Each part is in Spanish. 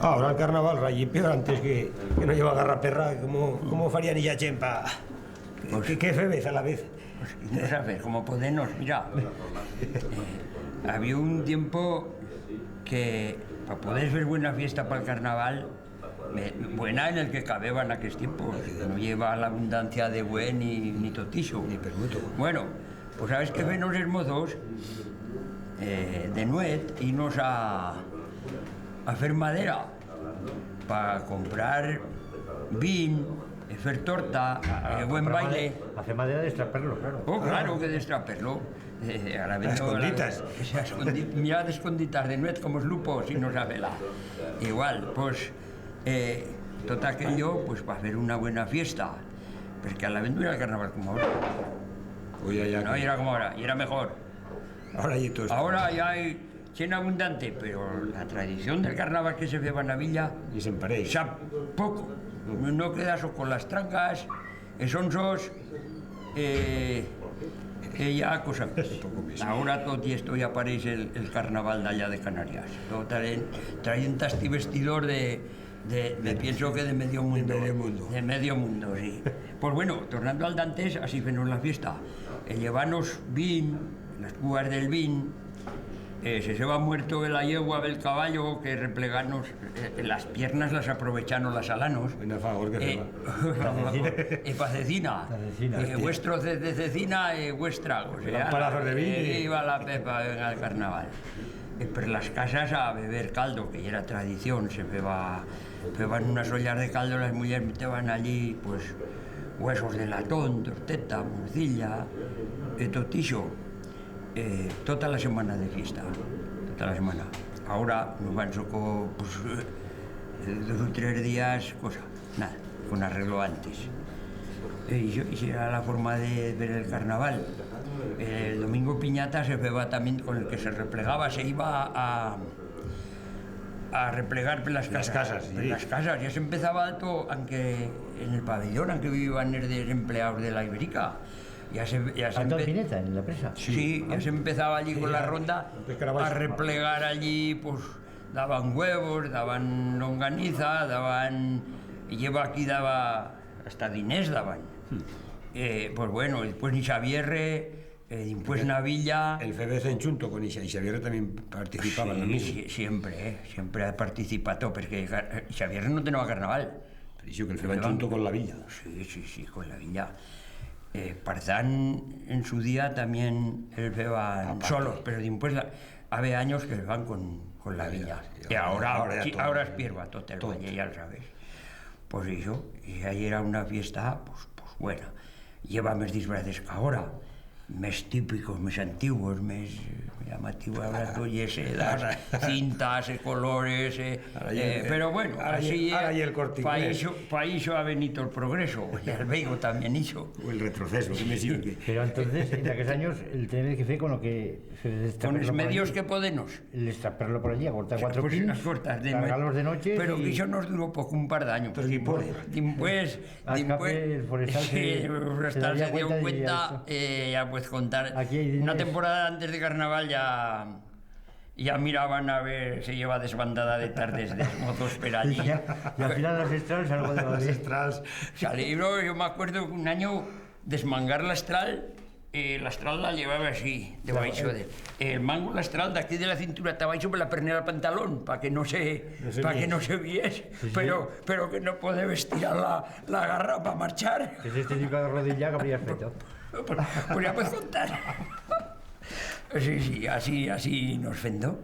Ahora el carnaval rayí peor antes que no lleva garraperra. ¿Cómo farían ella chempa? ¿Qué febez a la vez? Pues no sabes, como Podemos, mira. Había un tiempo que para poder ver buena fiesta para el carnaval, buena en el que cabeba en aquel tiempo, que no lleva la abundancia de buen ni totiso. Ni permuto. Bueno, pues sabes que ven los hermosos de nuet irnos a hacer madera para comprar vin, hacer torta, buen baile. Hacer madera de extraperlo, claro. Oh, claro que destraperlo. Ahora vendo esconditas. Mira de esconditas de nuet como es lupo, si no sabe la. Igual, pues, todo aquello, pues para hacer una buena fiesta. Porque a la vez no era el carnaval como ahora. Oye, ya No era como ahora, y era mejor. ahora hay todo esto. Ahora ya hay cena abundante, pero la tradición del carnaval que se ve en la villa, Y se emparéis. ya poco. No queda eso con las trancas, sonsos, ya cosa más. Ahora tot esto ya parece el carnaval de allá de Canarias. Todo traen este vestidor de pienso que de medio mundo. De medio mundo. De medio mundo, sí. Pues bueno, tornando al dantes, así venos la fiesta. Llevanos vin, las cubas del vin, se va muerto de la yegua del caballo, que replegarnos las piernas las aprovechanos las alanos. Venga, favor, que se va. Para cecina. Vuestro de cecina, vuestra. O sea, Palazos de vin. Iba la pepa en el carnaval. Per las casas a beber caldo, que ya era tradición. Se beban unas ollas de caldo, las mujeres metían allí, pues, huesos de latón, torteta, morcilla, totillo. Toda la semana de fiesta, toda la semana. Ahora nos van soco, pues, 2 o 3 días, cosa, nada, con arreglo antes. Y era la forma de ver el carnaval. El domingo piñata se beba también, con el que se replegaba, se iba a replegar las casas. Sí. Las casas, ya se empezaba alto, aunque en el pabellón, aunque vivían los desempleados de la Ibérica. Ya se Pineta, en la presa. Sí, ya se empezaba allí con la ronda a replegar allí, pues daban huevos, daban longaniza, aquí daba hasta dinés daban. Pues bueno, después ni Xavierre, después Navilla. El febez en Chunto con Isa y Xavier también participaba en lo mismo. Siempre ha participado, porque Xavierre no tenía carnaval. Pero dice que el febez en Chunto con la villa. Sí, con la villa. Parzán en su día también el beban solos, pero después había años que van con la villa. Y ahora es pierva, todo el valle, ya lo sabes. Pues eso, y ahí era una fiesta, pues buena. Lleva més disfraces que ahora, més típicos, més antiguos, més llamativos, ahora todo y sedas, cintas, colores, pero bueno, así para eso ha venido el progreso, y el veigo también hizo. O el retroceso, que me sirve. Pero entonces, en aquellos años, el tener que hacer con lo que con los medios que podemos. El extraperlo por allí, a cortar 4 pues pins, unas cortas de cargarlos de noche. Pero que eso nos duró poco, un par de años. Pero después el forestal se dio cuenta, ya puedes contar. Una temporada antes de carnaval ya miraban a ver, se lleva desbandada de tardes de mozos per allí. Y al final las estrals algo de valer. Estrals. Salieron, yo me acuerdo que un año desmangar la estral la llevaba así, el mango la estral de aquí de la cintura hasta abajo por la pernera del pantalón, para que no se viese, pero que no puede estirar la garra para marchar. Es este tipo de rodilla que habrías feito. Pues ya puedes contar. Sí, así nos fendó.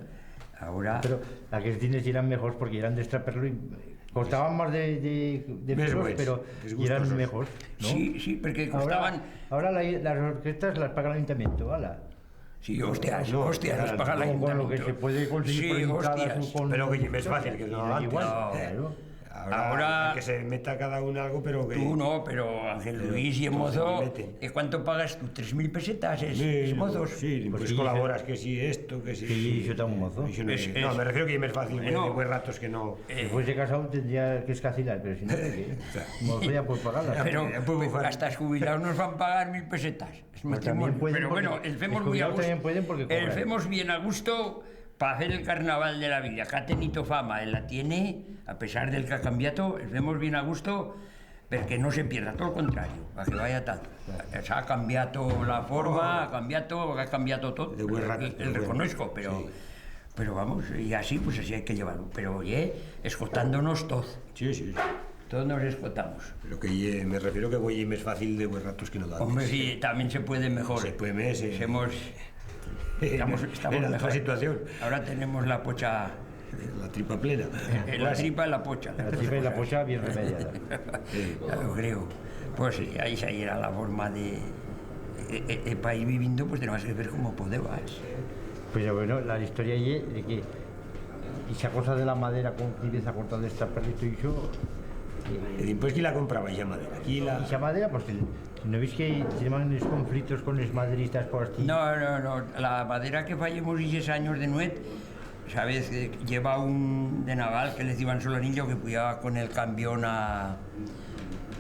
Ahora... Pero aquellos tines eran mejores porque eran de extraperlo y costaban más de pesos, pero eran mejores, ¿no? Sí, porque costaban... Ahora las orquestas las paga el ayuntamiento, ¿vale? Sí, hostias, las paga el ayuntamiento. Con lo que se puede conseguir por entradas. Pero que es fácil, que no antes. Claro. Ahora que se meta cada uno algo, pero que... Tú no, pero Ángel Luis y el mozo, ¿cuánto pagas tú? ¿3.000 pesetas? ¿Es mozos? Sí, pues colaboras, que sí esto, que sí... Sí, yo tengo un mozo. No, me refiero que es más fácil, que de ratos que no... Si fuese casado tendría que escacilar, pero si no, mozo ya puede pagarlas. Pero hasta jubilados nos van a pagar 1.000 pesetas. Es matrimonio. Pero bueno, el femos muy a gusto. El femos bien a gusto, para hacer el carnaval de la villa, que ha tenido fama, la tiene, a pesar del que ha cambiado, vemos bien a gusto, perquè no se pierda, todo el contrario, para que vaya tal. Se ha cambiado la forma, ha cambiado todo, el reconozco, pero vamos, y así, pues así hay que llevarlo. Pero oye, escotándonos todos. Sí. Todos nos escotamos. Pero que me refiero que voy más fácil de buen ratos que no da. Hombre, sí, también se puede mejor. Se puede más. Estamos en mejor. otra situación. Ahora tenemos la pocha... La tripa plena. La tripa y la pocha. La tripa y la pocha bien remediada. Ya lo creo. Pues sí, ahí era la forma de... para ir viviendo, pues tenemos que ver cómo podemos. Pues bueno, la historia es de que esa cosa de la madera con que empieza a cortar de esta perrito y yo... Pues ¿quién la compraba esa madera? Esa madera, pues ¿no veis que tenemos conflictos con los maderistas por aquí? No, la madera que fallemos 10 años de nuet, sabes, lleva un de naval que le decían Solanillo que puyaba con el camión a...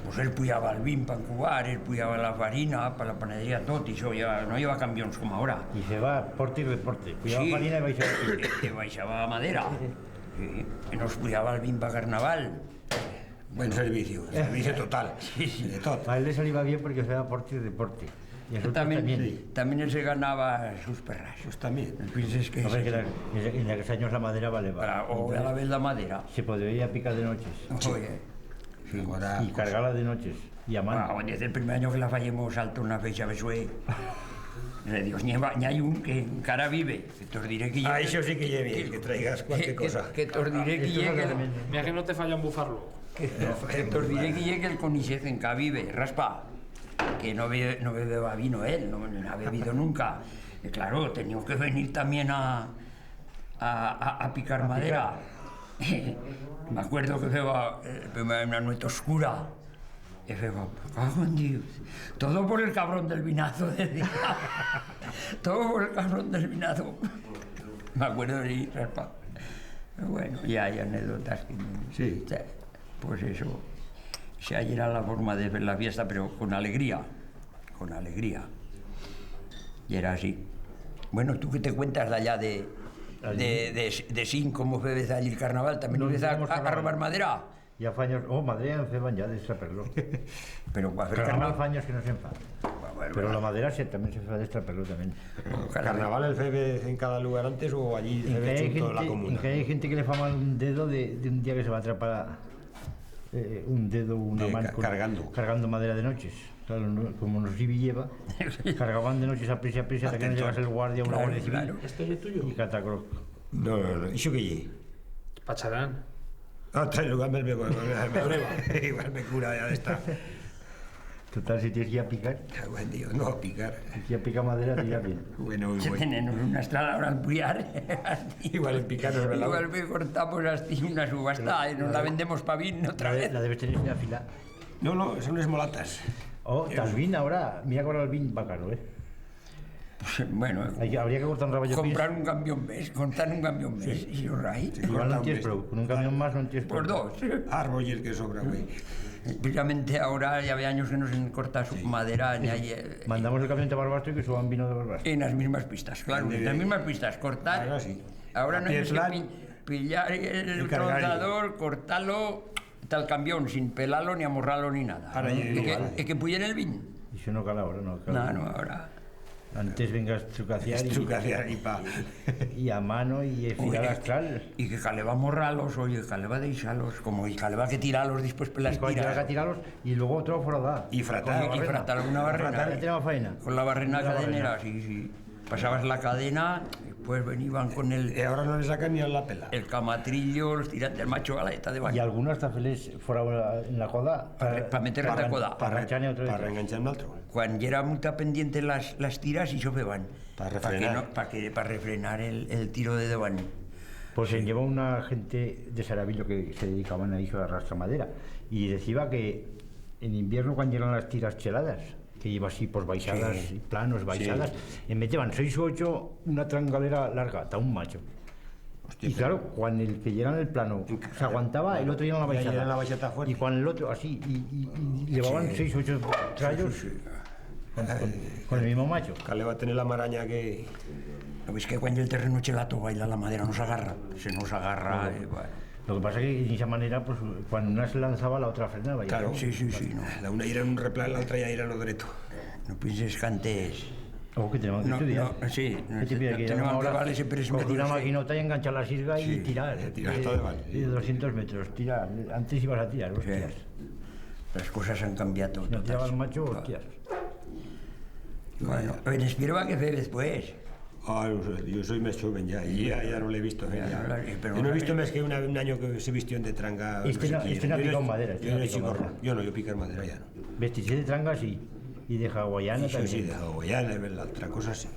Pues él puyaba el vin para encubar, él puyaba la farina para la panadería, todo, y eso no lleva camiones como ahora. Y se va porte y reporte, puyaba sí, farina y baixaba. Baixaba madera, sí, y nos puyaba el vin para carnaval. Buen servicio total. Sí. De todo. A él le salía bien porque se va porte y deporte. Y eso también él se ganaba sus perras. Pues también. Pienses que... A ver, que en aquellos años la madera vale. O a la vez la madera. Se podía ir a picar de noches. Oye. Sí, ahora, y cargarla de noches. Y a mano. Desde el primer año que la fallemos alto una fecha besué. Dios, ni hay un que encara vive. Que te os diré que llegue... eso sí que lleve, que traigas cualquier cosa. Que te os diré que llegue... Mira que no te falla en bufarlo. Que te os diré que llegue el conixez en que vive. Raspa. Que no bebeba vino él, no ha bebido nunca. Y claro, tenía que venir también a picar madera. Me acuerdo que beba una noche oscura. Y beba, cago en Dios. Todo por el cabrón del vinazo, decía. Todo por el cabrón del vinazo. Me acuerdo de ir, raspa. Bueno, y hay anécdotas. Sí. Pues eso. Si ahí era la forma de ver la fiesta, pero con alegría. Y era así. Bueno, ¿tú qué te cuentas de allá de Sin, cómo bebes allí el carnaval? ¿También ibas a robar madera? Ya faños, madera en ceban ya de extraperlo. Pero para hacer carnaval faños que no se enfada. Bueno, pero la madera también se fa de extraperlo también. ¿Carnaval el febe en cada lugar antes o allí se ve en toda la comuna? En que hay gente que le fama un dedo de un día que se va a atrapar un dedo, una mano cargando madera de noches. Claro, como nos lleva, cargaban de noches a prisa hasta que no llegase el guardia o una guardia civil. Claro. ¿Esto es tuyo? Y catacroc. No, ¿eso qué es? Pacharán. Igual me cura ya de esta. Total, si tienes que ir a picar. Buen Dios, no a picar. Si a picar madera, te irá bien. Bueno, si tenemos una estrada ahora al puyar. Igual en picar nos la igual me cortamos así una subasta y nos la vendemos para vin otra vez. La debes tener sin afilar. No, son esmolatas. Tal vin ahora, mira que ahora el vin va caro, Pues, bueno, habría que cortar un raballo. Comprar un camión mes, sí. Y los raíz. Igual no entiendes, pero con un camión más no entiendes. Por dos. Árbol y el que sobra, güey. Precisamente ahora ya ve años que no se corta su madera ni hay... Mandamos el camión de Barbastro y que suban vino de Barbastro. En las mismas pistas, claro, en las mismas pistas, cortar. Ahora sí. Ahora no hay que pillar el tronzador, cortarlo, tal camión, sin pelarlo, ni amorrarlo, ni nada. Ahora ¿Es que puyen el vin? Y eso no cala ahora, no cala. No, ahora... Antes vengas trucaciar y a mano y espiral astral. Y que caleba morralos, oye, caleba deixalos, como y caleba que tiralos después por las tiras. Que tirarlos y luego otro foradá. Y fratar una barrena. Con la barrena cadenera, sí. Pasabas la cadena, después venían con el... Y ahora no le sacan ni a la pela. El camatrillo, los tirantes, el macho galeta de baño. Y algunos hasta feliz fuera en la coda. Para meter la coda. Para reenganchar en otro. Cuando era muy pendiente las tiras y se van. Para refrenar. Para refrenar el tiro de devant. Pues se llevó una gente de Saravillo que se dedicaban a eso, a arrastrar madera. Y decía que en invierno, cuando llegan las tiras cheladas, que iba así por baixadas, planos, baixadas, y metían 6 o 8 una trangalera larga, hasta un macho. Hostia, y claro, cuando el que llega en el plano se aguantaba, el otro llega en la baixada. Y cuando el otro así, y llevaban 6 o 8 trayos con el mismo macho. Que le va a tener la maraña que ¿Ves que cuando el terreno chelato baila la madera nos agarra? Se nos agarra, bueno. Lo que pasa es que de esa manera, pues, cuando una se lanzaba, la otra frenaba. Claro. Sí, no. La una era en un replan, la otra ya era en lo derecho. No pienses que antes... Ojo, que tenemos que No, estudiar. no, sí, ¿Qué te pide? Que tenemos ahora que vale ese precio coger una medio, sí. maquinota y enganchar la sirga y Sí, tirar. tirar todo de vale. De 200 metros, tirar. Antes ibas a tirar, hostias. Las cosas han cambiado. Si no todas. tirabas macho, hostias. Bueno, en Espierva que fue después. Ah, no sé, yo soy más joven ya, y ya no lo he visto. Ya, Ya. pero Yo no he no- visto más que un año que se vistió de tranga. Este no- sé este quién. no ha Yo picado madera, este Yo no no ha he picado chico, madera. yo no, yo picar madera ya no. Vestirse de tranga sí. Y de hawaiana Sí, también. sí, de hawaiana, la otra cosa sí.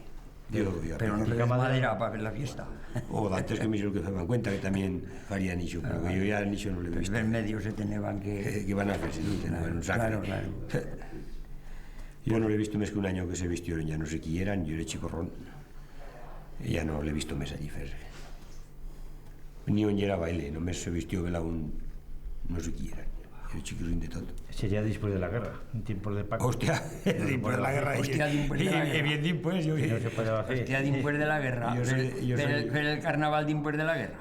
Yo, Pero no picar. te madera para ver la fiesta. O antes que me hizo lo que se dan cuenta que también farían nicho, pero que yo ya nicho no le he Pues visto. del medio se tenían que... Que van a hacer, si no tenían un sacre. Claro. Yo no le he visto más que un año que se vistieron, ya no sé quién eran, yo era chicorrón. Y ya no le he visto más allí fer. Ni on era baile, només se vistió vela un... no sé quién eran. Era chiquirrín de todo. Sería después de la guerra, en tiempos de Paco. Hostia, después de la guerra. Hostia, después de la guerra. Bien después, yo... No se puede hacer. Hostia, después de la guerra. Yo soy- yo soy- Fer el carnaval después de la guerra.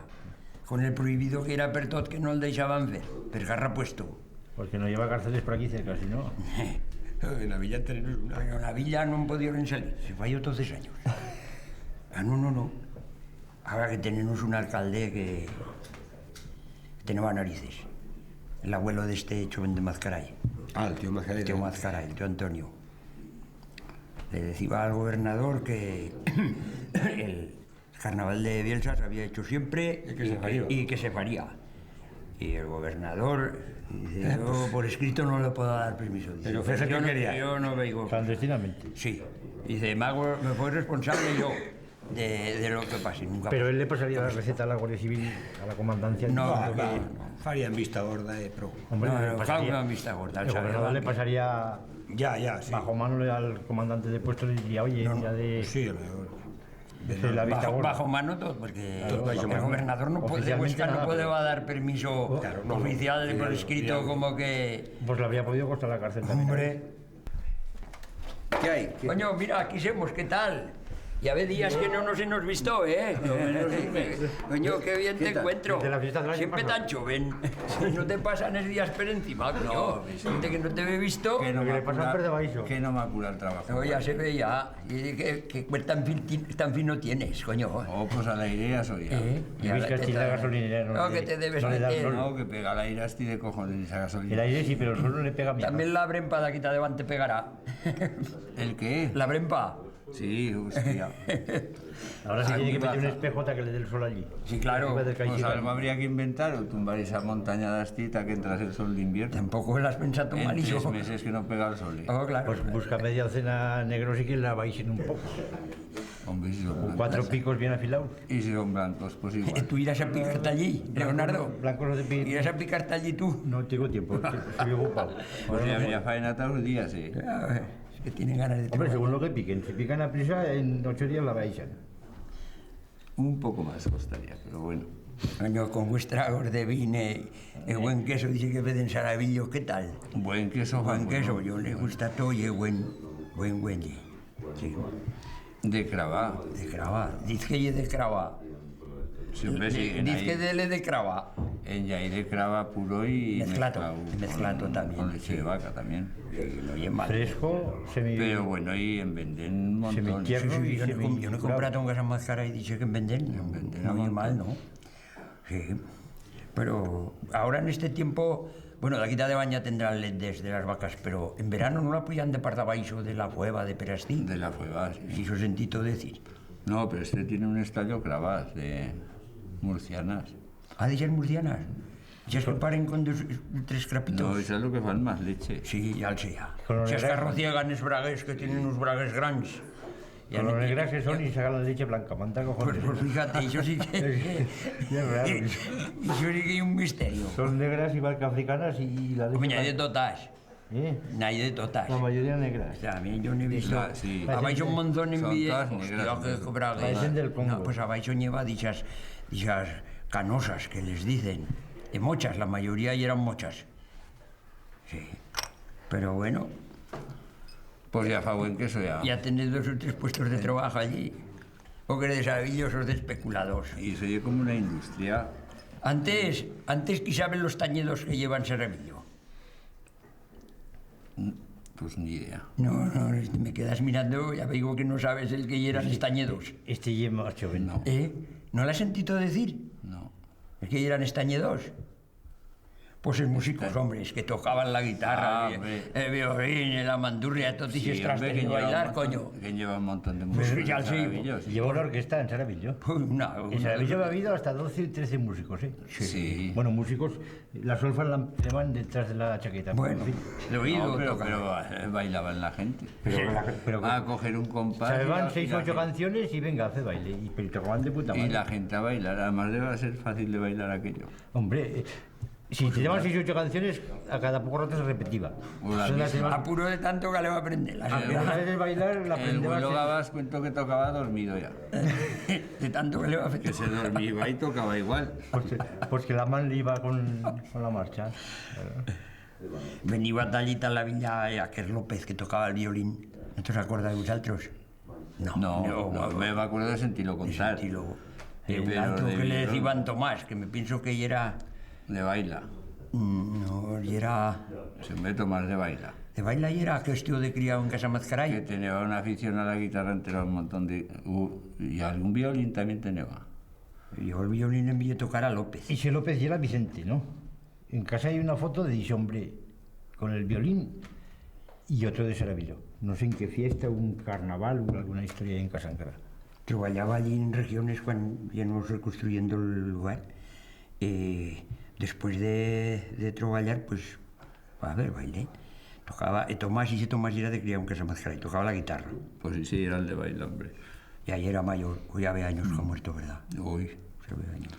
Con el prohibido que era per tot que no el dejaban fer. Per garra puesto. Porque no lleva cárceles por aquí cerca, si no. En la villa tenemos una... Pero en la villa no han podido salir. Se falló todos esos años. Ah, no. Ahora que tenemos un alcalde que tenía narices. El abuelo de este joven de Mazcaray. Ah, el tío Mazcaray. El tío Mazcaray, el tío Antonio. Le decía al gobernador que el carnaval de Bielsa se había hecho siempre Y que se faría. y que se faría. Y el gobernador dice, yo por escrito no le puedo dar permiso. Dice, Pero fue ese que yo no- quería. Yo no veigo. Clandestinamente. Sí. Dice, me fue responsable yo de lo que pase. Nunca Pero él le pasaría la receta a la Guardia Civil, a la comandancia. No, porque- Farían vista gorda, pro. Hombre, No, le no, pasaría- claro que vista gorda, el el gobernador chaval, le que- pasaría Ya, sí. bajo mano al comandante de puesto y diría, oye, mira de... Sí, a lo mejor. de la vista gorda. bajo mano todo, porque Claro, el bajo gobernador no puede, oficialmente Huesca no nada, puede pero- dar permiso Claro, no, oficial no. por Sí, escrito sí. como que... Pues le habría podido costar la cárcel también. Hombre, ¿Qué hay? coño, mira, aquí somos, ¿qué tal? Ya ve días que no nos hemos visto, ¿eh? Coño, qué bien te encuentro. Desde la fiesta del año Siempre pasado. tan joven. No te pasan esos días por encima, coño. Gente que no te ve visto. Que no Lo que me le pasa apura- al Pere de Baixo. Que no me apura el trabajo. No, ya se ve ya. Y que tan fino tienes, coño. Oh, pues a la aire ya soy ya. Y ves que aquí la gasolinera No, que te debes meter. No, que pega la aire así de cojones esa El gasolina. aire sí, pero el suelo le pega bien. También la brempa de aquí te adelante pegará. ¿El qué? La brempa. Sí, hostia. Ahora sí Ah, tiene que muy meter un baja. espejota que le dé el sol allí. Sí, claro. Arriba del Pues caixita. algo habría que inventar o tumbar esa montaña de astita que entras el sol de invierno. Tampoco lo has pensado En mal, 3 hijo. meses que no pega el sol. Oh, claro. Pues busca media docena negros y que la baisen un poco. Hombre, si son Con blancos. 4 picos bien afilados. Y si son blancos, pues igual. ¿Tú irás a picarte allí, Leonardo? Blancos de pico. ¿Irás a picarte allí tú? No tengo tiempo, estoy ocupado. Pues ya habría faena todos los días, sí. A ver, es que tienen ganas de Hombre, trabajar. según lo que piquen. Si pican a prisa, en 8 días la baisan. Un poco más costaría, pero bueno. Coño, con vuestra de vine, el buen queso, dice que venden Saravillo, ¿qué tal? Buen queso, Buen bueno. queso, yo le gusta todo y es buen, sí, De Cravá. de crava. Dice que es de crava. Siempre siguen Dice que ahí. dele de crava. En Yaire Crava puro y Mezclato también, Con leche sí. de vaca también. Sí, no oye mal. Fresco, Pero bueno, y en venden un montón. Semitierno. Sí, yo no he Claro. comprado un gas más cara y dice que en venden. No oye mal, ¿no? Sí. Pero ahora en este tiempo, bueno, la quita de baña tendrán ledes de las vacas, pero en verano no la apoyan de Pardabaixo, de la cueva, de Perastí. De la fueva, sí. Si eso sentito decir. No, pero este tiene un estallo Cravas de murcianas. ¿Ha de ser murcianas? ¿Ya es que paren con tres crapitos? No, eso es lo que fan más leche. Sí, ya el sé ya. Con los Si es que negras. arrociegan es bragues, que tienen unos bragues grandes. Ya Con no los tiene- negras que son y sacan la leche blanca. Manta cojones. Pues fíjate, eso sí que... Ya es raro. Eso sí que es un misterio. Son negras y africanas y la leche Coño, hay de blanca. totas. ¿Eh? Hay de totas. La mayoría negras. O sea, a mí yo no he visto... Ah, sí. Abaixo un montón en Son vídeo. todas negras, Hostia, ¿no? que bragues. Parecen del Congo. No, pues abaixo lleva dichas canosas que les dicen. De mochas, la mayoría y eran mochas. Sí. Pero bueno, Pues ya fa buen queso ya. ya tenés 2 o 3 puestos de trabajo allí. O que de Saravillo sos de especulados. Y se oye como una industria. Antes que saben los tañedos que llevan Saravillo. Pues ni idea. No, me quedas mirando, ya digo que no sabes el que eran estañedos. Este lleva más joven. No. ¿No lo has sentido decir? No. ¿El que eran estañedos? Pues es músicos, hombres, que tocaban la guitarra, el violín, la mandurria, todo y se trasten de bailar, coño. Que lleva un montón de Pues músicos ya sí. maravillosos. Lleva una orquesta en Saravillo. En Saravillo ha habido hasta 12 y 13 músicos, ¿eh? Sí. Bueno, músicos, las solfas la llevan detrás de la chaqueta. Bueno, el oído No, pero toca. bailaban la gente. pero- A coger un compás. Saben y 6 o 8 gente- canciones y venga, hace baile. Y pero tocaban de puta madre. Y la gente a bailar. Además debe ser fácil de bailar aquello. Hombre, si te llevan 6 o 8 canciones, a cada poco rato se repetía. O la Son las que misma. más- Apuro de tanto que le va a aprender. Algunas veces bailar la El aprendía. vuelo Gabás cuento que tocaba dormido ya. De tanto que le va a Que hacer. se dormía y tocaba igual. Pues que la man le iba con la marcha. Venía tallita a la villa Aquer López, que tocaba el violín. ¿No te acuerdas de vosotros? No, me acuerdo de sentirlo contar. El Pero otro de que le violín. decían Tomás, que me pienso que era... De baila. No, y era... Se me Tomás de baila. De baila y era que estuvo de criado en Casa Que Mazcaray. tenía una afición a la guitarra entera, un montón de... y algún violín también tenía. Yo el violín le envié tocar a López. Y ese López y era Vicente, ¿no? En casa hay una foto de ese hombre con el violín y otro de Saravillo. No sé en qué fiesta, un carnaval o alguna historia en Casancara. Trabajaba allí en regiones cuando íbamos reconstruyendo el lugar. Después de trabajar, pues, a ver, bailé. Tocaba, Tomás, y ese Tomás era de criado en Casa Mazcaray, tocaba la guitarra. Pues sí, era el de baila, hombre. Y ahí era mayor, hoy hace años que ha muerto, ¿verdad? Uy, Se ve años.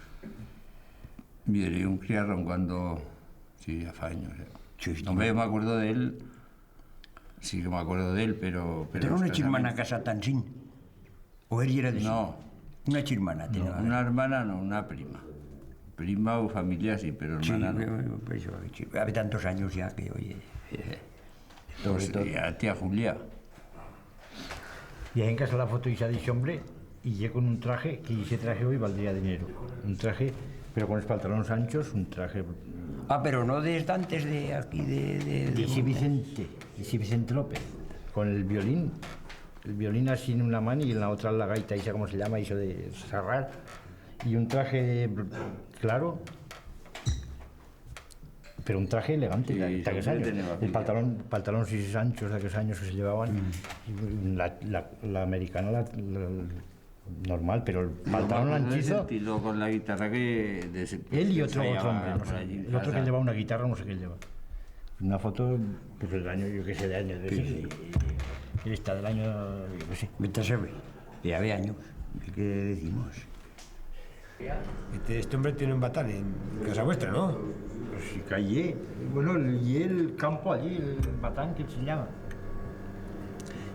miré un criarrón cuando... Sí, ya hace años. Sí, sí. No me acuerdo de él. Sí que me acuerdo de él, pero ¿Tenía una chirmana a casa tan sin? ¿O él era de sí? No. Una chirmana No, tenía. una hermana no, una prima. Prima o familia sí, pero Sí, hermana no. pues, sí, hace tantos años ya que, oye... Pues, y a tía Julia. Y ahí en casa la foto y se ha dicho hombre y llega con un traje que ese traje hoy valdría dinero. Un traje, pero con los pantalones anchos, un traje... Ah, pero no desde antes de aquí, de Ese Vicente López, con el violín así en una mano y en la otra la gaita, esa como se llama, eso de sarrar, y un traje claro, pero un traje elegante, Sí, de aquellos siempre años. tenía El familia. pantalón esos anchos de aquellos años que se llevaban, y la americana normal, pero el pantalón No, anchizo, el estilo con la guitarra que... él y otro ensayaba hombre, no por sé, allí en el otro que casa. lleva una guitarra, no sé qué lleva. Una foto, pues del año, yo qué sé, de año, y esta del año, yo qué sé. Vete a saber. Y hace años. ¿Qué decimos? Este hombre tiene un batán en casa vuestra, ¿no? Pues sí, calle, bueno, y el campo allí, el batán que se llama.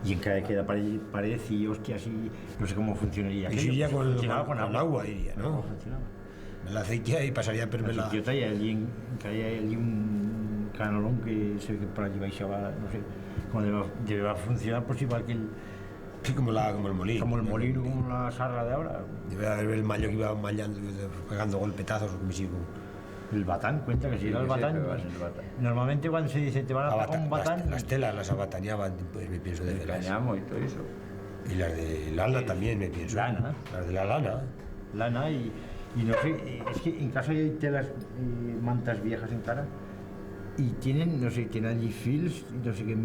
Y en cada queda pared y hostias y no sé cómo funcionaría. Y sí, ya con Funcionaba agua, diría, ¿no? ¿Cómo funcionaba? La aceite y pasaría por la... Yo traía allí, allí un canalón que se ve que por allí baixaba, no sé, cómo debe funcionar, pues igual que el... Sí, como el molino. Como el molino, como la sarra de ahora. Debe haber el mallo que iba mallando, pegando golpetazos o como si... El batán, cuenta que si era el Sí, batán. que vas el batán. Normalmente cuando se dice te van a pegar un batán, Las telas las abataneaban, pues me pienso de El veras. cañamo y todo eso. Y las de lana también, me pienso. Lana. Las de la lana. lana y no sé, es que en casa hay telas, mantas viejas en cara y tienen, no sé, tienen allí fils, no sé qué,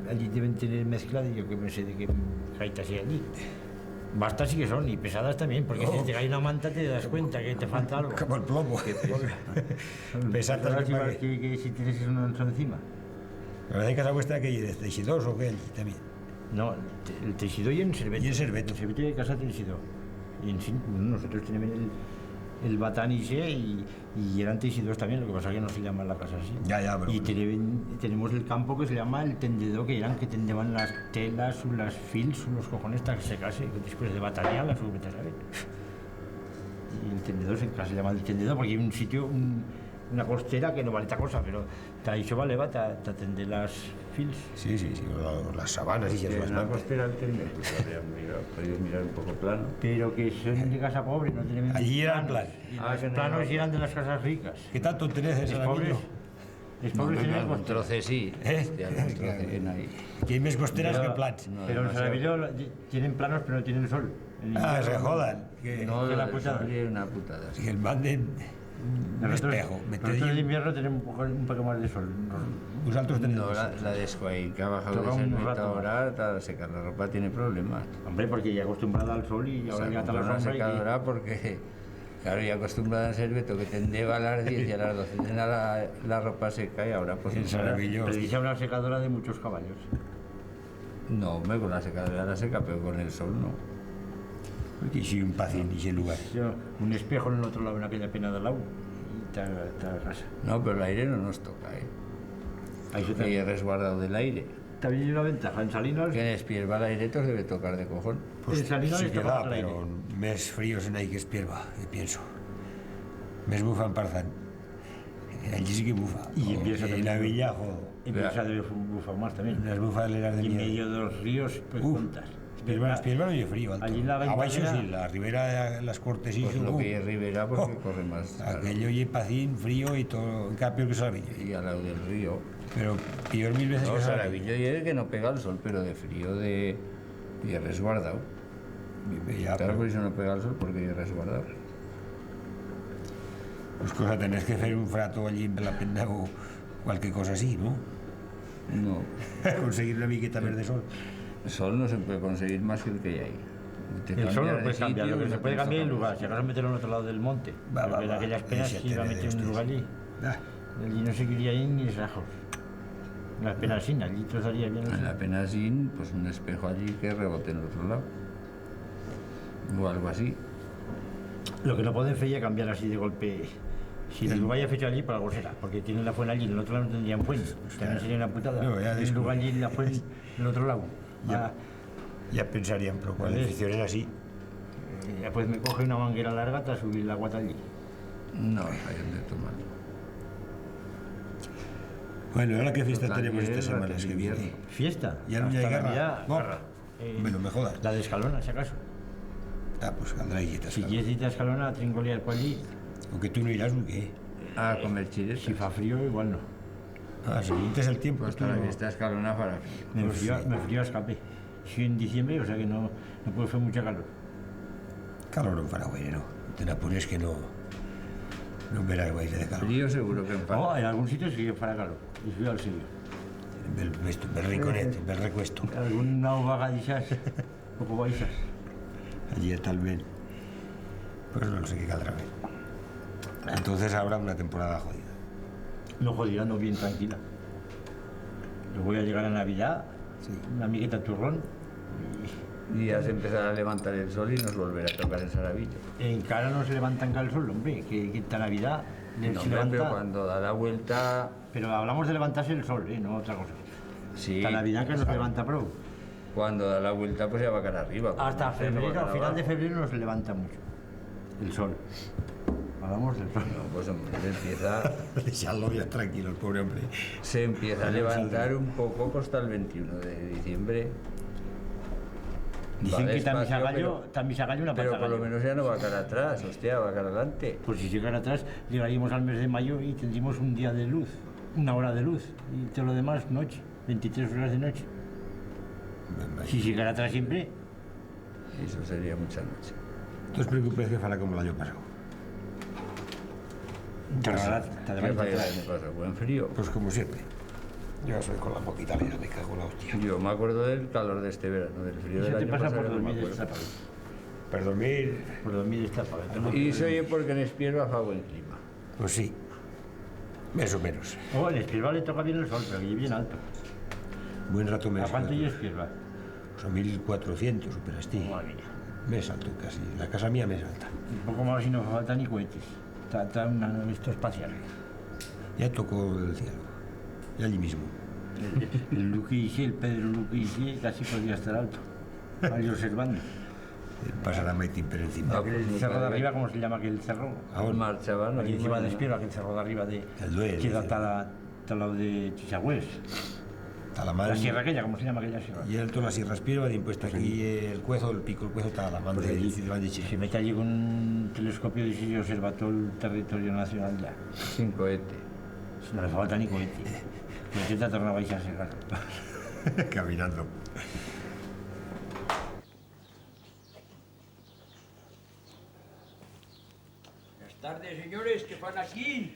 allí deben tener mezcla de yo que me sé de qué gaitas hay allí. Bastas sí que son, y pesadas también, porque si te cae una manta te das cuenta que te falta algo. Como el plomo. Pesadas Ahora que igual pague. que si tienes eso encima. La verdad en casa vuestra que hay de teixidors o qué allí también. No, el tejido y en Serveto. Y en Serveto. En Serveto hay casa tejido. Y en sí, nosotros tenemos el batán y eran tejidos también, lo que pasa es que no se llama la casa así. Ya, pero Y bueno. tenemos el campo que se llama el tendedor, que eran que tendeban las telas o las fils o los cojones hasta que se case, que después de batallar las subetas, ¿sabes? Y el tendedor se llama el tendedor porque hay un sitio, una costera que no vale esta cosa, pero te ha dicho, vale, va, te atende las Fils. Sí, sí, sí, las sabanas y En esas la más. costera del Tender, pues habría podido mirar un poco plano. Pero que son de casa pobre, no tienen... Allí era el plan. Y Ah, los que no planos era- eran de las casas ricas. ¿Qué tanto tenés de Los pobres... Saravillo? Los No, pobres hombre, tienen algún costera. troce sí. ¿Eh? Hostia, algún troce en ahí. Que hay más costeras que plans. No, Pero en demasiado. Saravillo tienen planos, pero no tienen sol. En Ah, se invierno- jodan. Que, No, que lo la del putada. sol es una putada. Sí. que el manden un espejo. Nosotros en invierno tenemos un poco más de sol. Vosotros tenéis No, la de Esquay, que ha bajado Toca de un servicio rato. ahora, para secar la ropa tiene problemas. Hombre, porque ya acostumbrada al sol y O ahora sea, ya está compró la una sombra y... secadora porque, claro, ya acostumbrada a Serveto que tendeba a las 10 y a las 12 tenía la ropa seca y ahora pues En no. Saravillo. Precisa una secadora de muchos caballos. No, hombre, con la secadora la seca, pero con el sol no. Aquí sí un pacín y ese lugar. Un espejo en el otro lado, en aquella pena del lado. Y está la casa. No, pero el aire no nos toca, Ahí se Que hay resguardado del aire. también hay una ventaja. En Salinas, Que en Espierva el aire te os debe tocar de cojón. Pues en Salinas sí está que da, bajo el aire. pero mes fríos en ahí que espierva, pienso. Mes bufan parzan. Allí sí que bufa. Y empieza en también. la villa, jodo. Y piensa de bufar más también. Las bufaleras de Y en miedo. medio de los ríos, pues Uf, cuentas. Espierva no hay frío alto. Allí en la Abajo Ventanera- sí, la ribera, las cortes y Pues eso, lo que es Ribera porque Oh, corre más. Claro. aquello y pacín, frío y todo, en cambio que Saravillo. Y al lado del río. Pero peor mil veces No, que Saravillo es que no pega el sol, pero de frío y es resguardado. Ya, Claro, pero, por eso no pega el sol, porque es resguardado. pues cosa, tenés que hacer un frato allí en la pena o cualquier cosa así, ¿no? No, Conseguir una miqueta verde sol. el sol no se puede conseguir más que el que hay ahí. Te El sol cambias lo de puedes cambiar, sitio lo que y se no puede te cambiar el toca lugar. más. Si acaso meterlo en otro lado del monte. Va, Porque en va, aquellas va. penas Ese sí iba a te meter un de lugar allí. Ah, Allí no se quería ir ni rajos. Las penas sin, allí trozaría bien el En sol. la pena sin, pues un espejo allí que rebote en el otro lado. O algo así. Lo que no pueden hacer es cambiar así de golpe. Si el lugar ya fecho allí, por algo será. Porque tienen la fuente allí, en el otro lado no tendrían fuente. También sería una putada. No, ya el descubrí. lugar allí, la fuente en el otro lado. Ya, ya pensarían, pero cuando Vale. hicieron así. ya pues me coge una manguera larga para subir el agua allí. No, hay donde tomarlo. Bueno, ahora qué fiesta Total, tenemos que estas es semanas que invierno. viene. Fiesta. Ya no hay Hasta guerra. Navidad, No. guerra. Bueno, me jodas. La de Escalona, si acaso. Ah, pues caldrá y Si quieres irte a Escalona, trincolear por allí. O que tú no irás, ¿o qué? A comer chiles. Si fa frío, igual no. Ah, si es el tiempo, Pues tú hasta la no... fiesta escalona para frío. Me frío a escape. Si en diciembre, o sea que no puede hacer mucha calor. Calor en Faragüey, no. Te n'apures que no... No verás aire de calor. Frío seguro que en No, Palma. en algún sitio sí que farà calor. I frío al sitio. Bel riconet, bel recuesto. Alguna vaga d'ixas, poco baixas. Allí tal vez. Pues no sé qué caldrá ver. Entonces habrá una temporada jodida. No jodida, no bien tranquila. Yo voy a llegar a Navidad, una amigueta turrón, Y ya se empezará a levantar el sol y nos volverá a tocar el Saravillo. en cara no se levantan cal sol, hombre, que esta Navidad No, se hombre, levanta. pero cuando da la vuelta, Pero hablamos de levantarse el sol, no otra cosa. sí, Esta Navidad que no se levanta pro. cuando da la vuelta pues ya va cara arriba. Hasta No va febrero, cara a final de abajo. febrero no se levanta mucho. El sol. Hablamos del sol. No, pues hombre, Déjalo ya tranquilo, el pobre hombre. se empieza a levantar un poco pues, hasta el 21 de diciembre. Dicen Va que despacio, Tamisagallo una pero pata por lo gallo. menos ya no va cara atrás, hostia, va cara adelante. Pues si llegara atrás, llegaríamos al mes de mayo y tendríamos un día de luz, una hora de luz, y todo lo demás noche, 23 horas de noche. Si llegara atrás siempre, Eso sería mucha noche. No os preocupéis que fará como el año pasado. te ¿Qué falla el atrás. año pasado? Buen frío. Pues como siempre. Yo soy con la boquita lera, me cago en la hostia. Yo me acuerdo del calor de este verano, del frío Eso del te año pasa pasado. por no me dormir acuerdo. destapado. Per dormir, Por dormir destapado. Y se oye porque en Espierva fa buen clima. pues sí. Más o menos. Oh, en Espierva le toca bien el sol, pero allí bien alto. Buen rato ¿A més. cuánto y Espierva? Son 1400, superastí. Madre mía. Més alto casi. La casa mía més alta. Un poco más y no falta ni cohetes. Está esto espacial. Ya tocó el cielo. Y allí mismo. El Luqui Ixi, el Pedro Luqui Ixi, casi podría estar alto. Ahí observando. Pasará Maitín por encima. El cerro de arriba, ¿cómo se llama aquel cerro? Ahora, Marchaban Aquí encima de Espierva, aquel cerro de arriba de... el duelo. Queda al lado de Chichagüés. Talamán. La sierra aquella, ¿cómo se llama aquella sierra? Y el toda la Sierra Espierva, impuesta aquí el Cuezo, el pico, el Cuezo, Talamán, Pues allí de Valdeche. se mete allí con un telescopio y se observa todo el territorio nacional ya. Sin cohete. No le falta ni cohete. Cohete te tornabais a secar. Caminando. Buenas tardes, señores, ¿qué fan aquí?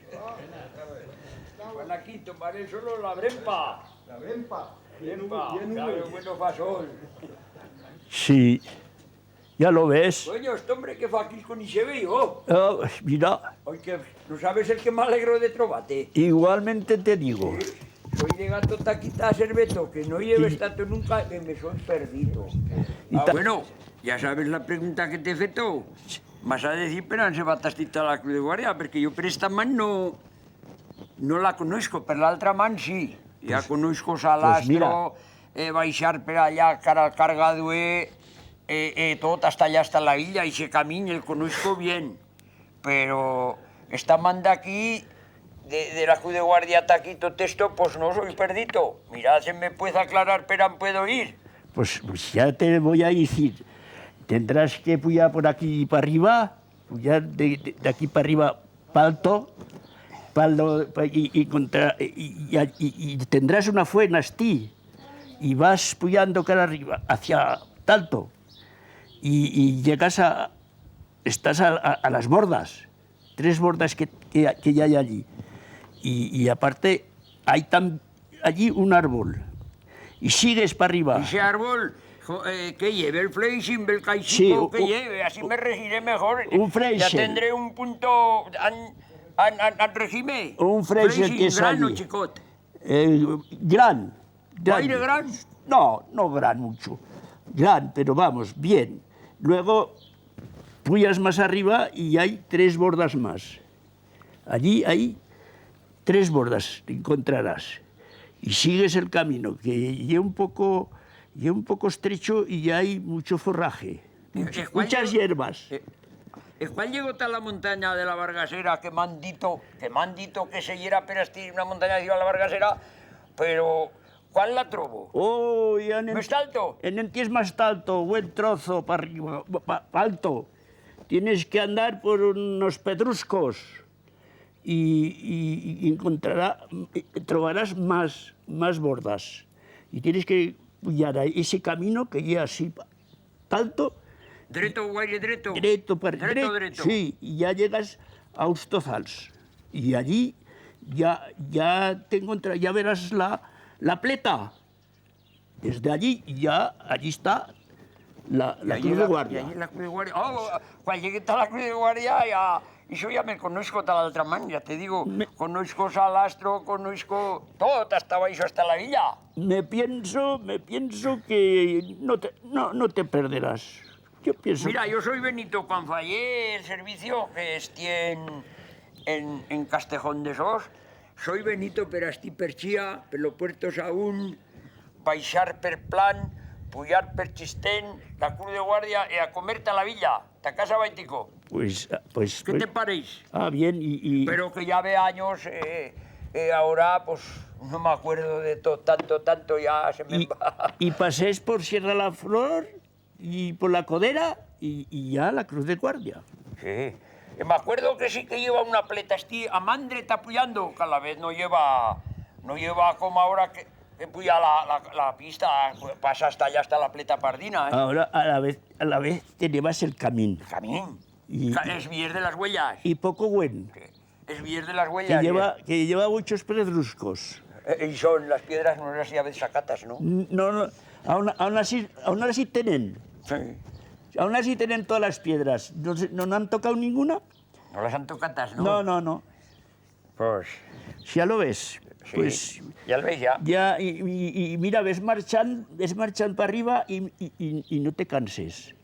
Van aquí, tomaré solo la brempa. La Brempa. Brempa, claro, bueno fasol. Sí, ya lo ves. Coño, este hombre que fa aquí con Isebe, oh. Ah, mira, Hoy que no sabes el que me alegro de trobate. igualmente te digo. Soy de gato taquita a serveto, que no lleves tanto nunca, que me soy perdido. Bueno, ya sabes la pregunta que te he feto. Vas a decir, pero no se va a tastar la Cruz de Guardia, porque yo per esta man no la conozco, per l'altra man sí. Ya conozco Salastro, baixar per allá cara al Cargadue, tot hasta allá, hasta la villa, y ese camino el conozco bien. Pero esta man de aquí, de la Cruz de Guardia hasta aquí, todo esto, pues no soy perdido. Mira, se me puede aclarar, pero puedo ir. Pues ya te voy a decir. Tendrás que puyar por aquí para arriba, puyar de aquí para arriba palto, y tendrás una fuena astí, y vas puyando cara arriba, hacia Talto, y llegas estás a las bordas, 3 bordas que ya hay allí, y aparte hay allí un árbol, y sigues para arriba. Ese árbol, que lleve el Freising, el Caicico, Sí, que lleve, así me regiré mejor. un Freising. Ya tendré un punto al regime. Un Freising que es grano, allí. chicot. Gran. ¿Aire gran? No, no gran mucho. Gran, pero vamos, bien. Luego puyas más arriba y hay 3 bordas más. Allí hay 3 bordas, te encontrarás. Y sigues el camino, que lleva un poco estrecho y ya hay mucho forraje. Muchas hierbas. ¿Cuál llegó a la montaña de la Vargasera que me han dito que se hiera per estir una montaña de la Vargasera, pero ¿cuál la trobo? Oh, ¿Más alto? En Enti es más alto, buen trozo para arriba, alto. Tienes que andar por unos pedruscos y trobarás más bordas. Y tienes que pullar a ese camino que lleva así alto. ¿Dreto, guaire, dreto? Derecho, Derecho. Sí, y ya llegas a Ustozals. Y allí ya verás la pleta. Desde allí allí está la Cruz de Guardia. Y allí la Cruz de Guardia. Oh, cuando llegue a la Cruz de Guardia, yo ya me conozco tal otra man, ya te digo. Conozco Salastro, conozco todo, hasta abajo, hasta la villa. Me pienso que no te perderás. Yo pienso. Mira, yo soy Benito. Cuando fallé el servicio que esté en Castejón de Sos, soy Benito, pero estoy per Chía, per los puertos aún, baixar per Plan, puyar per Chistén, la Cruz de Guardia y a comerte a la villa, a casa baitico. Pues ¿Qué te paréis? bien, Pero que ya ve años, ahora pues no me acuerdo de todo, tanto ya se me va. y paséis por Sierra La Flor y por la Codera y ya la Cruz de Guardia. Sí. Me acuerdo que sí que lleva una pleta, a mandre tapuyando, cada vez no lleva como ahora que puya la pista, pasa hasta allá hasta la pleta pardina. Ahora a la vez te llevas el camino. Camín. Y- Es bien de las huellas. Y poco bueno, Es bien de las huellas. que lleva muchos pedruscos. Y son las piedras, no las llaves sacatas, ¿no? No, aún así tienen. Sí. Aún así tienen todas las piedras. ¿No han tocado ninguna? No las han tocatas, ¿no? No. Pues, Si ya lo ves, sí. pues Ya lo veis, ya. ya, y mira, ves marchando para arriba y no te canses.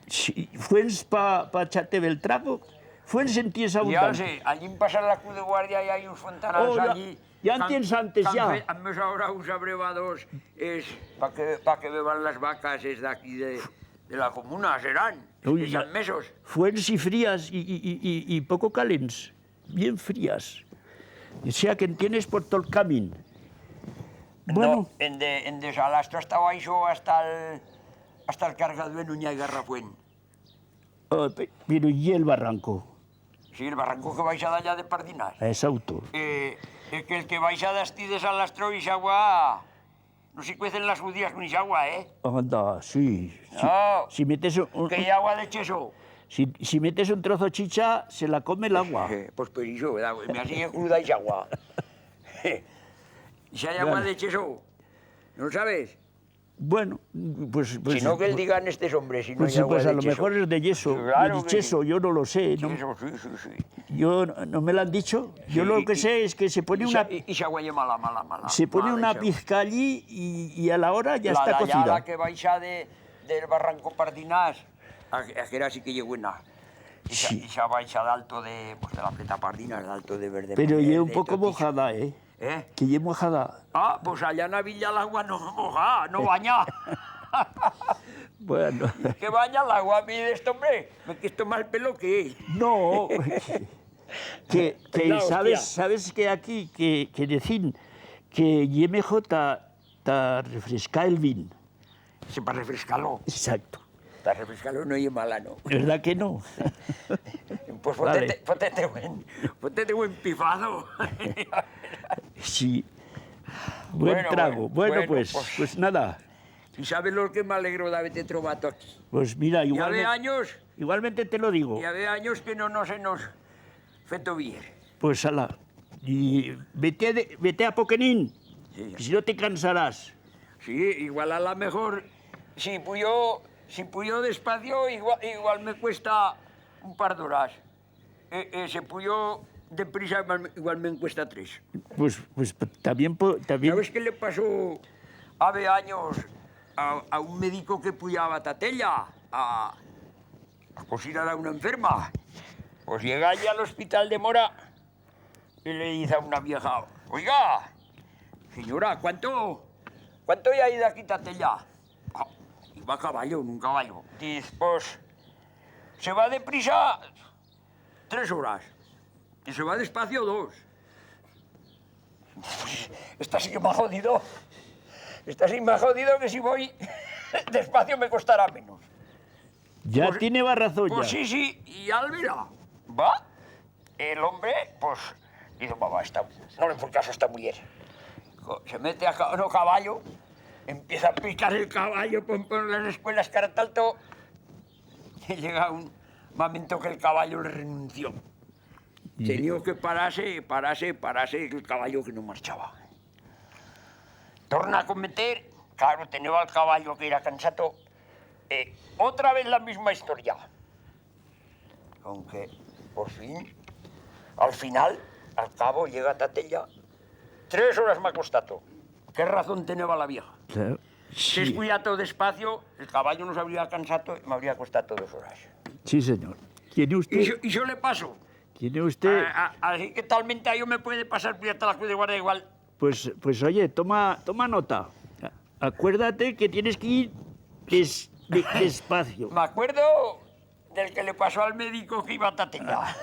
Si fuens pa echarte el trago, fuens en ties Ya abundante. sé, allí en pasar la Cruz de Guardia y hay unos fontanals Oh, ya- allí. ya en tienes antes, ya. Han mes ahora uns abrevados es para que beban las vacas es de aquí de la comuna, serán. Uy, Que sean mesos. Fuens y frías y poco calents, bien frías. O sea que tienes por todo el camino. Bueno. No, en de Salastro estaba eso hasta el cargador de Nuña y Garrafuén. Pero ¿y el barranco? Sí, el barranco que vais a dar allá de Pardinas. Es autor. Es que el que vais a dar de Salastro y agua, no se cuecen las judías con agua, ¿eh? Anda, sí. No, Si metes que hay agua de cheso. si metes un trozo de chicha, se la come el agua. Pues eso, ¿verdad? Me hacía cruda y agua. Si hay agua de cheso, ¿no lo sabes? Bueno, pues Si no, que él digan estos hombres, si no pues, hay agua pues de a lo cheso. mejor es de yeso, Claro de que cheso, sí. yo no lo sé. ¿no? Cheso, sí. Yo no me lo han dicho. Yo Sí, lo que sé es que se pone una Y esa agua es mala. se pone mala, una esa. pizca allí y a la hora ya La está de allá, cocida. la que vais a del barranco Pardinás, a que era sí que llegó buena. Sí. Esa vais a de alto de la pleta Pardinas, de alto de verde. Pero verde, ya un poco toticho. mojada, ¿eh? ¿Eh? Que ya mojada. Ah, pues allá en la villa el agua no moja, no baña. Bueno, Que baña el agua a mí de esto, hombre. Me quisto más pelo que él. no. que La hostia. sabes que aquí, que decir que ye mejor ta refrescar el vin. Se para refrescarlo. Exacto. Para refrescarlo no es mala, no. ¿Verdad que no? Pues Vale. póntete buen pifado. Sí. Buen Bueno, trago. bueno, Bueno, pues nada. ¿Y sabes lo que me alegro de haberte trovato aquí? Pues mira, Ya ve años, igualmente te lo digo. ya ve años que no se nos feto bien. Pues ala. Y vete a Poquenín, Sí. que si no te cansarás. Sí, igual a la mejor, si puyo despacio, igual me cuesta un par de horas. Si puyo deprisa, igual me cuesta 3. Pues también. ¿Sabes qué le pasó hace años a un médico que puyaba a Tatella pues ir a dar una enferma? Pues llega allí al hospital de Mora y le dice a una vieja, oiga, señora, ¿cuánto ya ha ido aquí Tatella? Ah, iba a caballo, en un caballo. Dice, pues, se va deprisa 3 horas y se va despacio 2. Pues, esta sí que me ha jodido. Esta sí me ha jodido que si voy despacio me costará menos. Ya Pues- tiene razón Pues ya. sí, y Álvira, va, el hombre, pues, dice, papá, no le fue caso a esta mujer. Se mete a caballo, empieza a picar el caballo por las escuelas Caratalto, y llega un momento que el caballo le renunció. Tenía que pararse, el caballo que no marchaba. Torna a cometer, claro, tenía al caballo que era cansado. Otra vez la misma historia. Aunque, por fin, al final, al cabo, llega a Tatella. 3 horas me ha costado. ¿Qué razón tenía la vieja? Claro. Si es Sí, muy todo despacio, el caballo no se habría cansado y me habría costado 2 horas. sí, señor. ¿Tiene usted? Y yo le paso. ¿Tiene usted? Así que talmente a yo me puede pasar, pues ya te la cuide guarda igual. Pues oye, toma nota. Acuérdate que tienes que ir despacio. Me acuerdo del que le pasó al médico que iba a Tatella.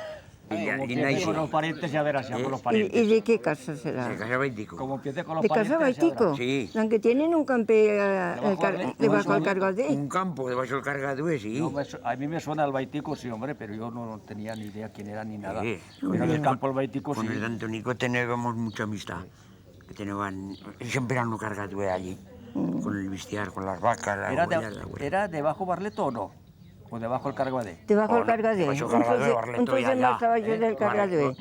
Como empiece con los parientes, ya verás, ya con los ¿Y parientes. de qué casa será? Se casaba el tico. Como empiece con los ¿De casa parientes, ya Baitico? verás. Sí. Aunque tienen un campe debajo del cargador. Un campo debajo del cargador, sí. No, a mí me suena el Baitico, sí, hombre, pero yo no tenía ni idea quién era ni nada. Sí. Pero del campo el Baitico, Con sí. el Antonico teníamos mucha amistad. Que tenían, siempre eran un cargador allí. Con el bestiar, con las vacas, las huellas, la huella. ¿Era debajo Barleto o no? ¿O debajo el cargador? Debajo del cargador. Debajo del cargador, Barleto y Entonces allá. no estaba yo del cargador.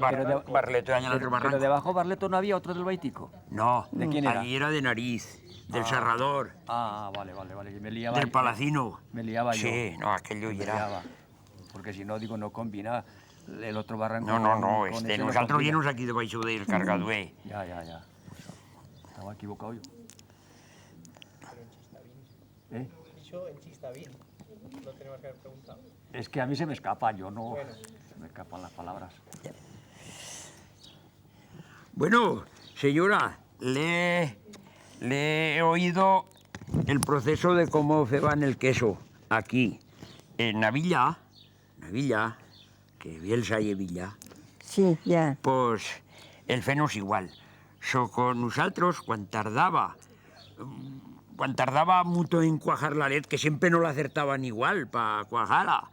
Barleto y allá en el otro Pero barranco. debajo Barleto no había otro del Baitico. No, ¿De quién era? allí era de Nariz, del Serrador, Ah, vale. Me liaba. del Palacino. Me liaba yo. Sí, no, aquello Me era... liaba. Porque si no, digo, no combina el otro barranco. No, con ese no nosotros combina. llenos aquí debajo del cargador. Ya. Estaba equivocado yo. ¿Eh? Es que a mí se me escapa, yo no... Se me escapan las palabras. Bueno, señora, le he oído el proceso de cómo se va el queso aquí. En Navilla, que Bielsa y Villa, Sí, ya. pues el feno es igual. con nosaltres, quan tardava mucho en cuajar la led, que siempre no la acertaban igual para cuajarla,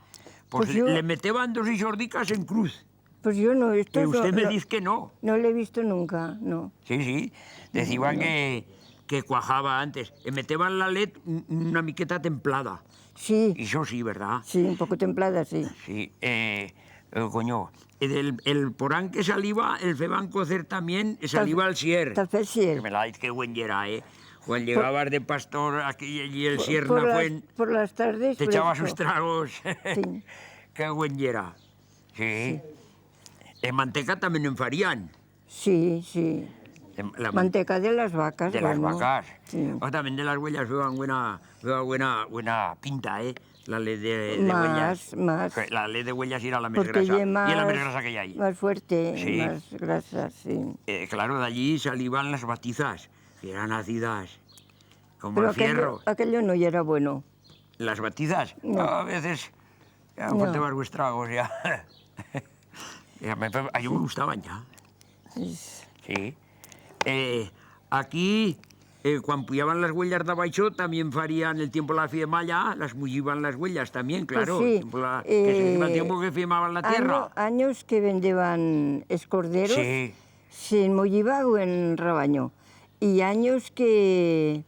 pues Pues yo- le meteban 2 isordicas en cruz. Pues yo no, esto Que usted me no, dice que no. no lo he visto nunca, no. Sí, sí. Decían que cuajaba antes. Le meteban la led una miqueta templada. Sí, Y eso sí, ¿verdad? sí, un poco templada, sí. Sí. Coño, el porán que saliva, el feban cocer también, saliva al sier. Tal vez sí. Que me la dice que buen yera, ¿eh? Cuando llegabas de pastor aquí y el sier Por las tardes. te echaba fresco. sus tragos. Sí. Qué buen yera. Sí. Manteca también en farían. Sí, sí. La Manteca de las vacas. de las bueno. vacas. Sí. O también de las huellas vean buena pinta, ¿eh? La ley de Más, huellas. más. Que la ley de huellas era la más Porque grasa. lle Y la más grasa que hay. más fuerte, Sí. más grasa, sí. Claro, de allí salían las batizas, que eran ácidas, como Pero el fierro. aquello no ya era bueno. Las batizas, No. a veces, ya No. no. Te tragos, ya. A yo me gustaban ya. Sí. Aquí, cuando pujaban las huellas de abaixo, también farían el tiempo la fiemalla, las mulliban las huellas también, claro. Pues sí, Que es el tiempo que fiemaban la tierra. Años que vendeban escorderos Sí. sin molliva o en rabaño. Y años que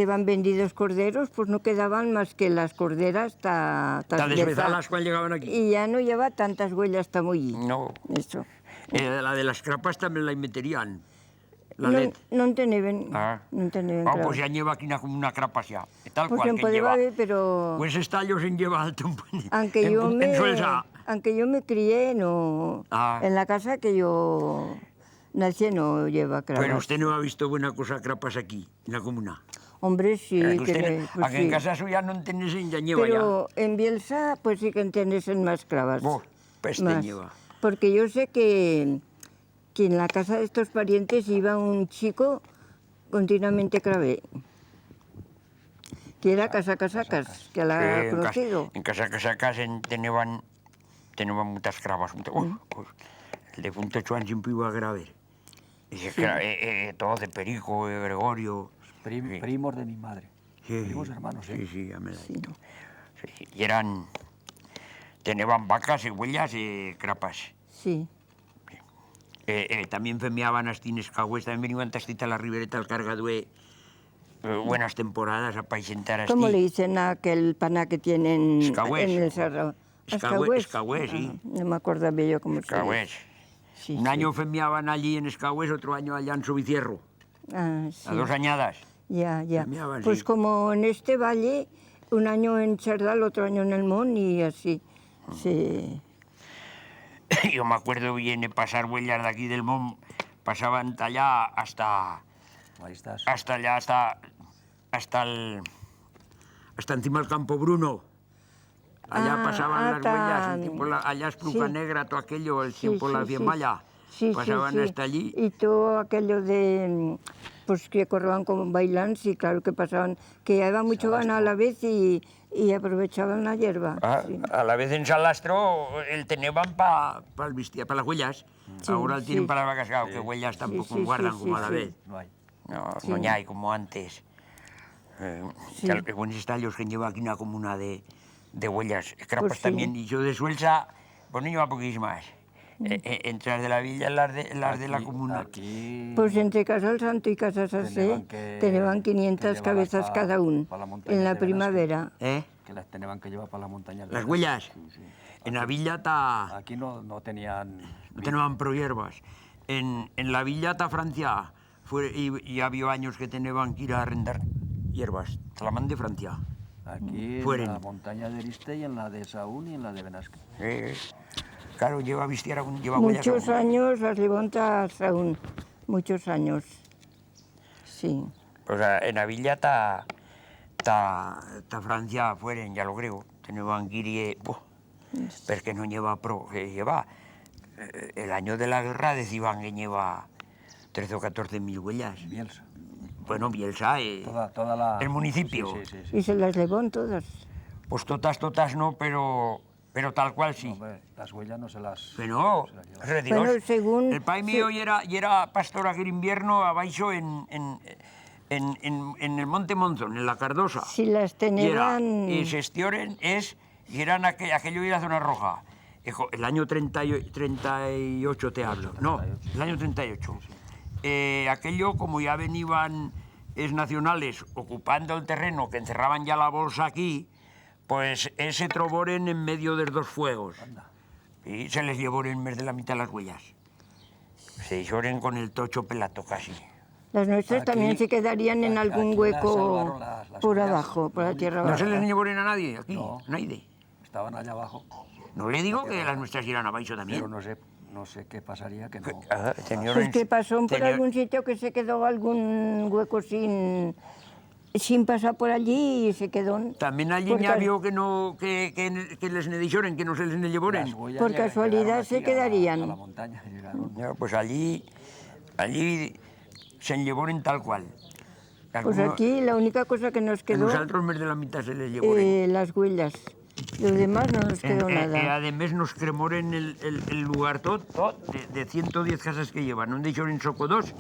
van vendidos corderos, pues no quedaban más que las corderas Tan desbezadas cuando llegaban aquí. Y ya no lleva tantas huellas ta mollir. No. Eso. La de las crapas también la meterían. La No, led. no en teneven. Ah. No en teneven, Ah, claro. pues ya lleva aquí como una crapa ya. Tal Pues cual en que podeva lleva. haber, pero... Pues estallos en lleva alto Aunque en suelsa. aunque yo me crié, no... Ah. En la casa que yo nací no lleva cravas. Pero usted no ha visto buena cosa crapas aquí, en la comuna. Hombre, sí, Que usted, pues aquí sí. en casa suya no tenés en ya lleva Pero en Bielsa, pues sí que entiendes en más cravas. ya. Peste Más. lleva. Porque yo sé que en la casa de estos parientes iba un chico continuamente cravé. Que era Casacasacas, que la ha conocido. En casa tenían muchas cravas. El de Punto Chuan siempre iba a graver. Todo de Perico, Gregorio. Sí. Primos de mi madre. Sí, Primos hermanos, ¿eh? Sí, sí, ya me lo he dicho. Sí, y tenían vacas y huellas y crapas. Sí. También femiaban hasta en escagües, también venían hasta la ribereta al cargadue. Buenas temporadas a paisentar hasta. ¿Cómo le dicen a aquel pana que tienen Escagüés. en el cerro? Escagüés, sí. No me acuerdo yo cómo se Escagües. Sí, Un sí. año femiaban allí en Escagües, otro año allá en Subicierro. Ah, sí. A 2 añadas. Ya, ya. Femiaban, Pues sí. como en este valle, un año en Chardal, otro año en el Mon y así. Sí. Yo me acuerdo bien de pasar huellas de aquí del Mon, pasaban allá hasta Ahí estás. allá, hasta encima del Campo Bruno. Allá pasaban las huellas, el tiempo allá es Pluca sí. Negra, todo aquello, el Sí, tiempo la sí, sí. Fiemalla. Sí, Pasaban sí, sí. hasta allí. Y todo aquello de, pues que corrían como bailan, sí, claro que pasaban, que llevaban mucho ganado a la vez y aprovechaban la hierba. Sí. A la vez en Salastro el tenían para las huellas. Sí, Ahora el tienen sí. para las vacas, claro, que huellas tampoco sí, guardan sí, como a sí, la sí. vez. No hay. No, Sí. no ya hay como antes. Sí. Que buenos estallos que lleva aquí una comuna de huellas. Crapas Pues sí. también. Y yo de Suelsa, pues no lleva poquísimas. Entre las de la villa y las de la comuna. Aquí... Pues entre Casal Santo y Casa Sasé tenían 500 cabezas cada uno pa la montaña en la de Benasque. primavera. Que las tenían que llevar para la montaña. Las huellas. Sí, sí. En la villa está... Aquí no tenían... No tenían prohierbas. En la villa está Francia. Y había años que tenían que ir a arrendar hierbas. Te la mandé Francia. Aquí Fueren. en la montaña de Ariste y en la de Saúl y en la de Benasque. Claro, lleva huellas. Muchos aún. años las levantas aún, muchos años. Sí. Pues en la villa está Francia fueren, ya lo creo. Tenían que ir... pero es que no lleva lleva... el año de la guerra decían que lleva 13 o 14 mil huellas. Bielsa. Bueno, Bielsa, Toda la... el municipio. Sí, sí, sí, sí. Y se las levó todas. Pues totas no, pero pero tal cual sí. Hombre, las huellas no se las... Pero, res de Bueno, Dios. según- El pai mío era pastor aquel invierno abaixo en el Monte Monzón, en la Cardosa. Si las tenían... Y se estioren y eran aquello y la zona roja. El año 38 te hablo. No, el año 38. Aquello, como ya venían nacionales ocupando el terreno, que encerraban ya la bolsa aquí, pues se troboren en medio de dos fuegos. Y se les llevó en vez de la mitad las huellas. Se lloren con el tocho pelato casi. Las nuestras Aquí- también se quedarían en algún aquí las hueco salvaron las por huellas. abajo, por la tierra No se baja. les llevó a nadie aquí, No. nadie. Estaban allá abajo, No le digo que las nuestras irán abaixo también. pero no sé qué pasaría que no... Pues que pasó por algún sitio que se quedó algún hueco sin pasar por allí y se quedó. También allí Porque- ya vio que les ne dichoren, que no se les ne llevoren. Las huellas Por llegaron casualidad aquí se a quedarían. la montaña, llegaron. Ya, pues allí se llevoren tal cual. Pues aquí la única cosa que nos En quedó, nosaltres més de la mitad se les llevoren. las huellas. Lo demás no nos quedó nada. Además nos cremoren el lugar tot de 110 casas que llevan. Non deixoren soco dos.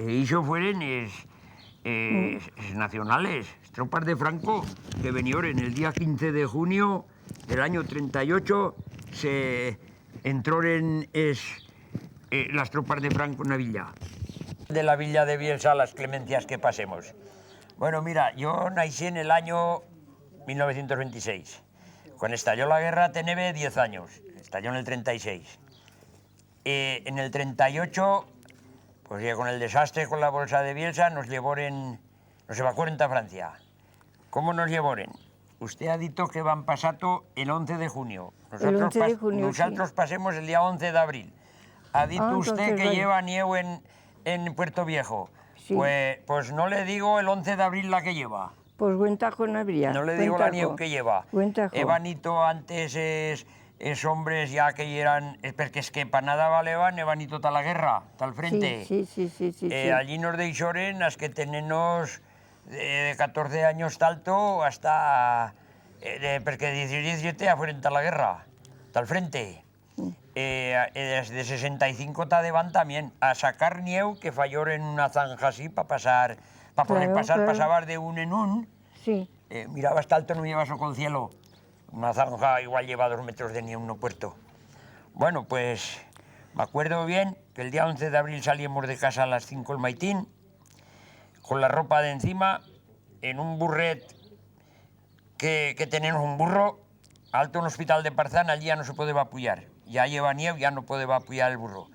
E iso fueren es nacionales, tropas de Franco, que venioren el día 15 de junio del año 38, se entroren las tropas de Franco en la villa. De la villa de Bielsa, las clemencias que pasemos. Bueno, mira, yo nací en el año 1926. Cuando estalló la guerra tenía 10 años, estalló en el 36. En el 38, pues ya con el desastre con la bolsa de Bielsa, nos evacuaron a Francia. ¿Cómo nos llevoren? Usted ha dicho que van pasando el 11 de junio. El 11 de junio, nosotros pasemos el día 11 de abril. Ha dicho usted entonces que vale. lleva nieve en Puerto Viejo. Sí. Pues no le digo el 11 de abril la que lleva. Pues buen tajo no habría. No le buen digo la tajo. nieve que lleva. Buen tajo. Evanito antes es hombres ya que eran... Porque es que para nada valeban, Evanito tal la guerra, tal frente. Sí. Allí nos deixoren las que tenemos de 14 años talto hasta... porque 17 ya fueron tal la guerra, tal frente. Desde 65 ta van también a sacar nieu que falló en una zanja así para pasar, para poder Claro, pasar, claro. pasabas de un en un. Sí. Mirabas alto, no llevas con cielo. Una zanja igual lleva 2 metros de nieve, no puerto. Bueno, pues me acuerdo bien que el día 11 de abril salíamos de casa a las 5 el maitín, con la ropa de encima, en un burret que tenemos un burro, alto en el hospital de Parzán, allí ya no se puede apoyar. Ya lleva nieve, ya no puede apoyar el burro.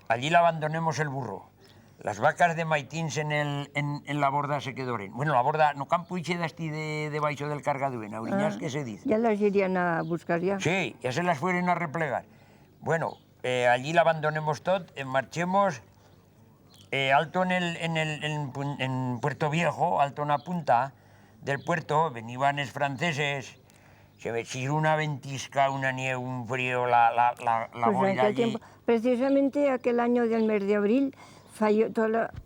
Allí le abandonemos el burro. Las vacas de maitins en la borda se quedoren. Bueno, la borda, no campo iche de baixo del cargaduen, auriñas que se dice. Ya las irían a buscar ya. Sí, ya se las fueron a replegar. Bueno, allí la abandonemos todo, marchemos alto en Puerto Viejo, alto en la punta del puerto, venían los franceses, se veía una ventisca, una nieve, un frío, la Pues en boira aquel allí. tiempo, precisamente aquel año del mes de abril, falló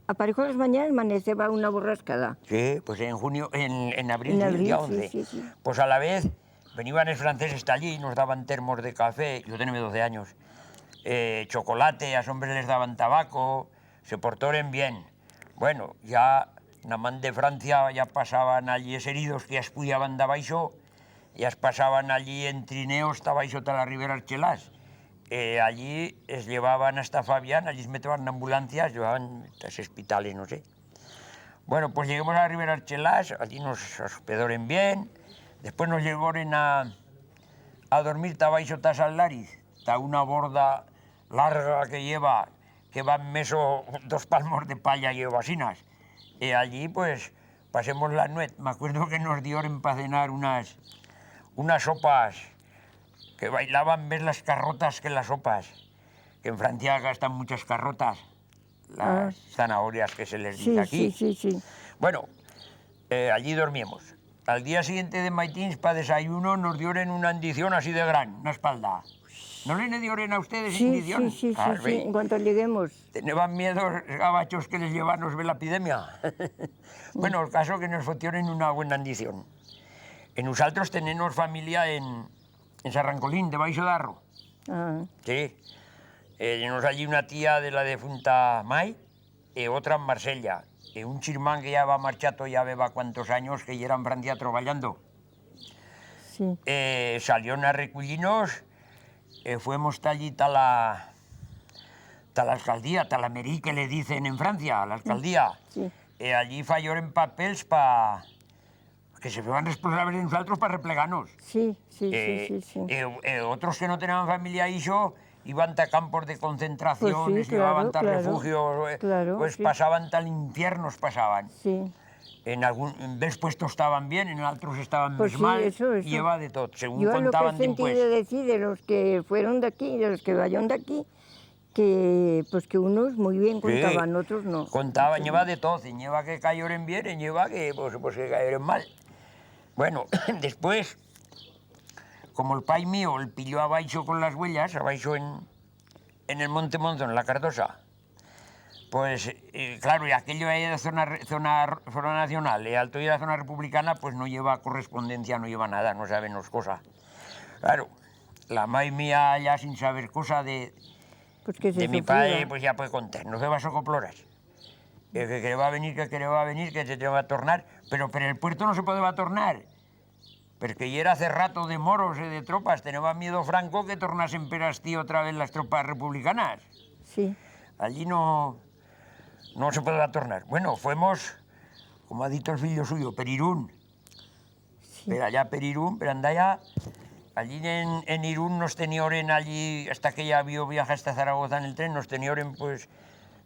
aparejo las mañanas amaneceba una borrascada. Sí, pues en junio, en abril, En sí, el abril, día sí, 11. sí. Pues a la vez venían los franceses hasta allí, nos daban termos de café, yo tenía 12 años, chocolate, a los hombres les daban tabaco, se portaron bien. Bueno, ya namán de Francia ya pasaban allí es heridos que ya espuyaban de abaixo, ya pasaban allí en trineos de abaixo de las riberas chelás. Allí es llevaban hasta Fabián, allí se metían en ambulancias, llevaban a los hospitales, no sé. Bueno, pues llegamos a Riberas Chelás, allí nos hospedaron bien, después nos llevaron a dormir tabaixo ta Salariz, ta una borda larga que va en meso 2 palmos de palla y vasinas. Y allí pues pasemos la nuez. Me acuerdo que nos dieron para cenar unas sopas que bailaban más las carrotas que las sopas, que en Francia gastan muchas carrotas, las zanahorias que se les dice aquí. Sí. Bueno, allí dormimos. Al día siguiente de maitins, para desayuno, nos dieron una andición así de gran, una espalda. ¿No le dieron a ustedes Sí, indición? sí, Claro, ve. en cuanto lleguemos. Tenían miedo los gabachos que les llevaron la epidemia. Bueno, el caso que nos fotieron una buena andición. En nosotros tenemos familia en Sarrancolín, de Baixo d'Arro. Ah, Sí. Tenemos allí una tía de la defunta Mai y otra en Marsella. Y un chirmán que ya va marchato ya beba cuántos años que ya era en Francia trabajando. sí. Salió a recollinos, fuimos allí a la alcaldía, a la mairie que le dicen en Francia, a la alcaldía. Sí. Allí fallaron papels para que se fueran responsables de nosotros para replegarnos. Sí, sí, sí, sí, sí. Otros que no tenían familia y yo iban a campos de concentración, Pues sí, llevaban claro, a claro, refugios, claro, pues sí. pasaban tal infiernos pasaban. Sí. En vez puestos estaban bien, en otros estaban Pues más sí, mal, eso. y lleva de todo, según Yo lo que he contaban sentido después. decir de los que fueron de aquí, de los que vayan de aquí, que pues que unos muy bien contaban, otros no. Contaban, lleva de todo, y lleva que cayeron bien, y lleva que, pues que cayeron mal. Bueno, después, como el pai mío el pilló abaixo con las huellas, abaixo en el Monte Monzón, en la Cardosa, pues claro, y aquello ahí de zona nacional, y alto y la zona republicana, pues no lleva correspondencia, no lleva nada, no sabemos cosa. Claro, la mai mía ya sin saber cosa de Pues que se mi sufría. padre, pues ya puede contar, no se va a socoploras. Que va a venir, que va a venir, que se te va a tornar, pero el puerto no se puede va a tornar. Porque ya era hace rato de moros y de tropas, tenía miedo Franco que tornasen perastí otra vez las tropas republicanas. Sí. Allí no se puede tornar. Bueno, fuimos, como ha dicho el filho suyo, per Irún. Sí. Pero allá per Irún, pero andaya, allí en Irún nos tenían allí, hasta que ya vio viaje hasta Zaragoza en el tren, nos tenían pues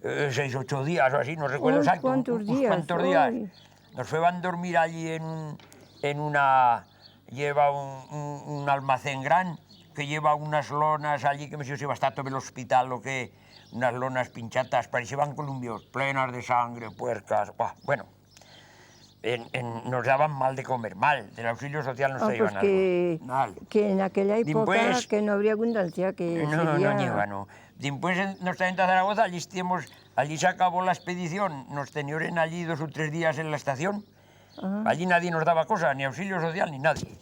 6 o 8 días o así, no recuerdo Unos exacto. cuantos unos días, cuantos días. ay. Nos fueron a dormir allí en una... Lleva un almacén gran que lleva unas lonas allí, que me sé si va a estar todo el hospital o qué, unas lonas pinchatas, parecían columbios, plenas de sangre, puercas, buah, bueno. Nos daban mal de comer, mal, del auxilio social nos Ah, traían pues algo. Mal. que en aquella época Dimpués- que no habría abundancia, que No, sería... no lleva, no. Después nos traen a Zaragoza, allí se acabó la expedición, nos tenían allí 2 o 3 días en la estación. Ah, Allí nadie nos daba cosa, ni auxilio social, ni nadie.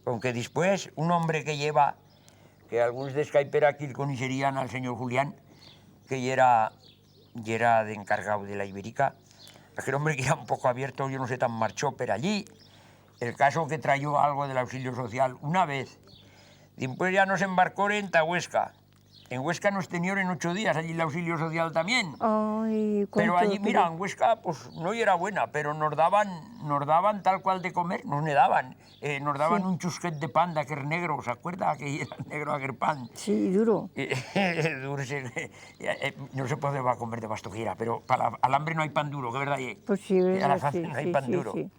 Aunque después, un hombre que lleva, que algunos de Skyper aquí conocerían al señor Julián, que ya era de encargado de la Ibérica, aquel hombre que era un poco abierto, yo no sé, tan marchó, pero allí, el caso que trayó algo del auxilio social una vez, después ya nos embarcó en Huesca. En Huesca nos tenían en 8 días, allí el auxilio social también. ay, Pero cuánto allí, mira, en Huesca, pues no era buena, pero nos daban tal cual de comer, nos ne daban. Nos daban un chusquet de pan de aquel negro, ¿se acuerda? Que era negro aquel pan. Sí, duro. Dulce, no se puede va a comer de bastojera, pero al hambre no hay pan duro, ¿qué verdad? Pues sí, A la verdad, faz sí, no hay sí, pan sí, duro. sí.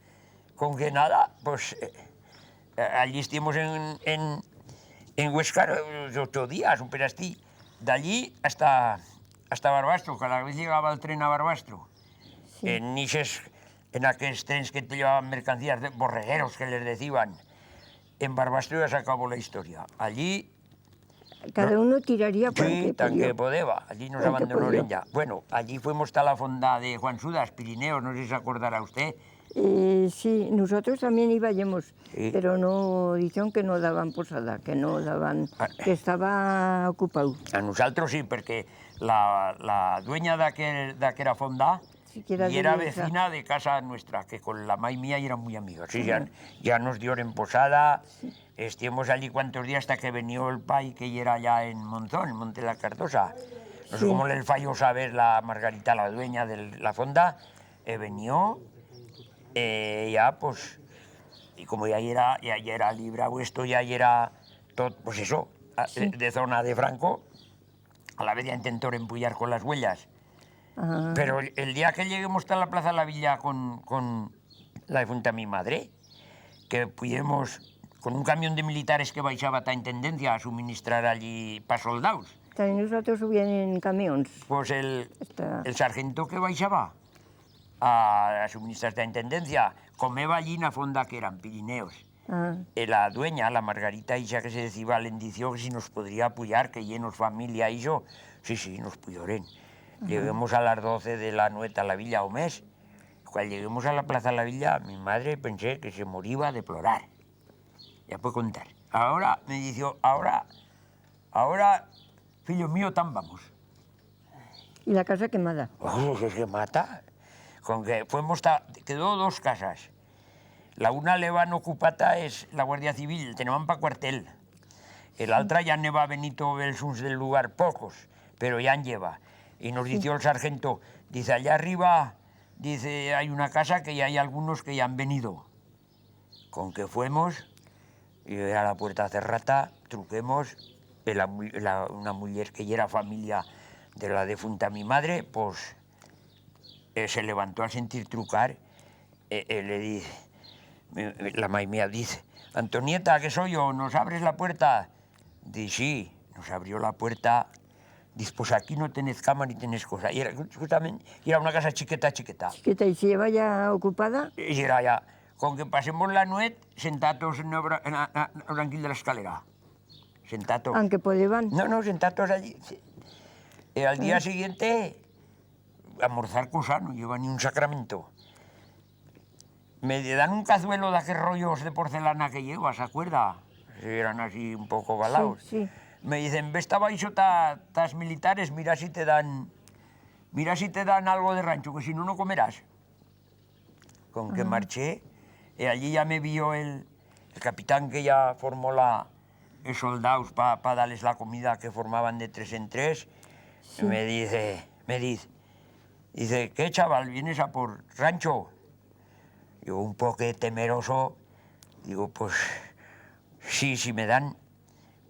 Con que nada, pues allí estuvimos en Huesca 8 días, un perastí. De allí hasta Barbastro, cada vez llegaba el tren a Barbastro. Sí. En aquellos trenes que te llevaban mercancías, borregueros que les decían. En Barbastro ya se acabó la historia. Allí, Cada uno tiraría por sí, que tan podía. que podeba. Allí nos Tan que abandonaron podía. ya. Bueno, allí fuimos a la fonda de Juan Sudas, Pirineos, no sé si se acordará usted. Sí, nosotros también íbamos, Sí. pero no, dijeron que no daban posada, que no daban, que estaba ocupado. A nosaltres sí, perquè la dueña d'aquella fonda Siquiera y era de esa. vecina de casa nuestra, que con la mai mía eran muy amigos. Sí, ya nos dieron posada, estuvimos allí cuantos días hasta que venió el pai, que ya era allá en Monzón, en Monte de la Cardosa. No sé Sí. cómo les falló saber la Margarita, la dueña de la fonda, venió, ya pues, y como ya era libre esto, ya era todo, pues eso, de zona de Franco, a la vez ya intentó empullar con las huellas. Ah, Pero el día que lleguemos a la Plaza de la Villa con la difunta mi madre, que pudimos con un camión de militares que baixaba a la intendencia a suministrar allí para soldados, también nosotros subían en camiones. pues el Está- sargento que baixaba a suministrar a la intendencia comeba allí en la fonda que eran Pirineos. Ah, La dueña, la Margarita Isa, que se decía, le indició que si nos podría apoyar, que llenos familia y yo. Sí, nos pudieron. Lleguemos a las 12 de la noche a la villa o mes. Cuando lleguemos a la plaza de la villa, mi madre pensé que se moría de plorar. Ya puedo contar. ahora, me dice, ahora, fillo mío, tan vamos. ¿Y la casa quemada? Oh, es que mata. Con que quedó 2 casas. La una le van ocupata es la Guardia Civil, tenían para cuartel. El otra ya ne va Benito Belsuns del lugar, pocos, pero ya en lleva. Y nos dijo el sargento, dice, allá arriba, dice, hay una casa que ya hay algunos que ya han venido. Con que fuimos, y era la puerta cerrada, truquemos, una mujer que ya era familia de la defunta mi madre, pues se levantó a sentir trucar, le dice, la mai mía dice, Antonieta, que soy yo, ¿nos abres la puerta? Dice, sí, nos abrió la puerta, dice, pues aquí no tenés cama ni tenés cosa. Y era, justamente, era una casa chiqueta. Chiquita, ¿y se lleva ya ocupada? Y era ya, con que pasemos la nuet, sentados en el banquillo de la escalera. Sentados. Aunque podían. No, sentados allí. Y al día siguiente, almorzar cosa, no lleva ni un sacramento. Me dan un cazuelo de aquellos rollos de porcelana que lleva, ¿se acuerda? Eran así un poco balaos. Sí. Me dicen, ves, baixo tas militares, mira si te dan algo de rancho, que si no, no comerás. Con que marché, y allí ya me vio el capitán que ya formó los soldados para darles la comida que formaban de 3 en 3. Sí. Me dice, ¿qué chaval, vienes a por rancho? Yo un poco temeroso, digo, pues sí, me dan.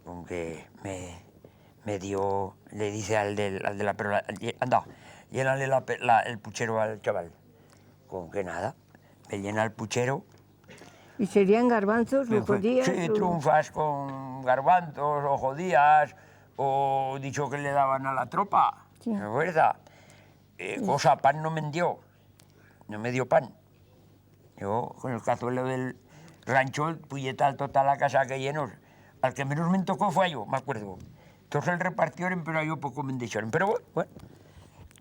Aunque me dio, le dice al de la perla, anda, llénale el puchero al chaval. Con que nada, me llena el puchero. ¿Y serían garbanzos o judías? Sí, trunfas con garbanzos o judías, o dicho que le daban a la tropa, sí. ¿Me acuerdas? Cosa, pan no me dio, no me dio pan. Yo, con el cazuelo del rancho, puñetal toda la casa que llenos, al que menos me tocó fue yo, me acuerdo. Todos el repartieron, pero yo poco me dejaron. Pero bueno.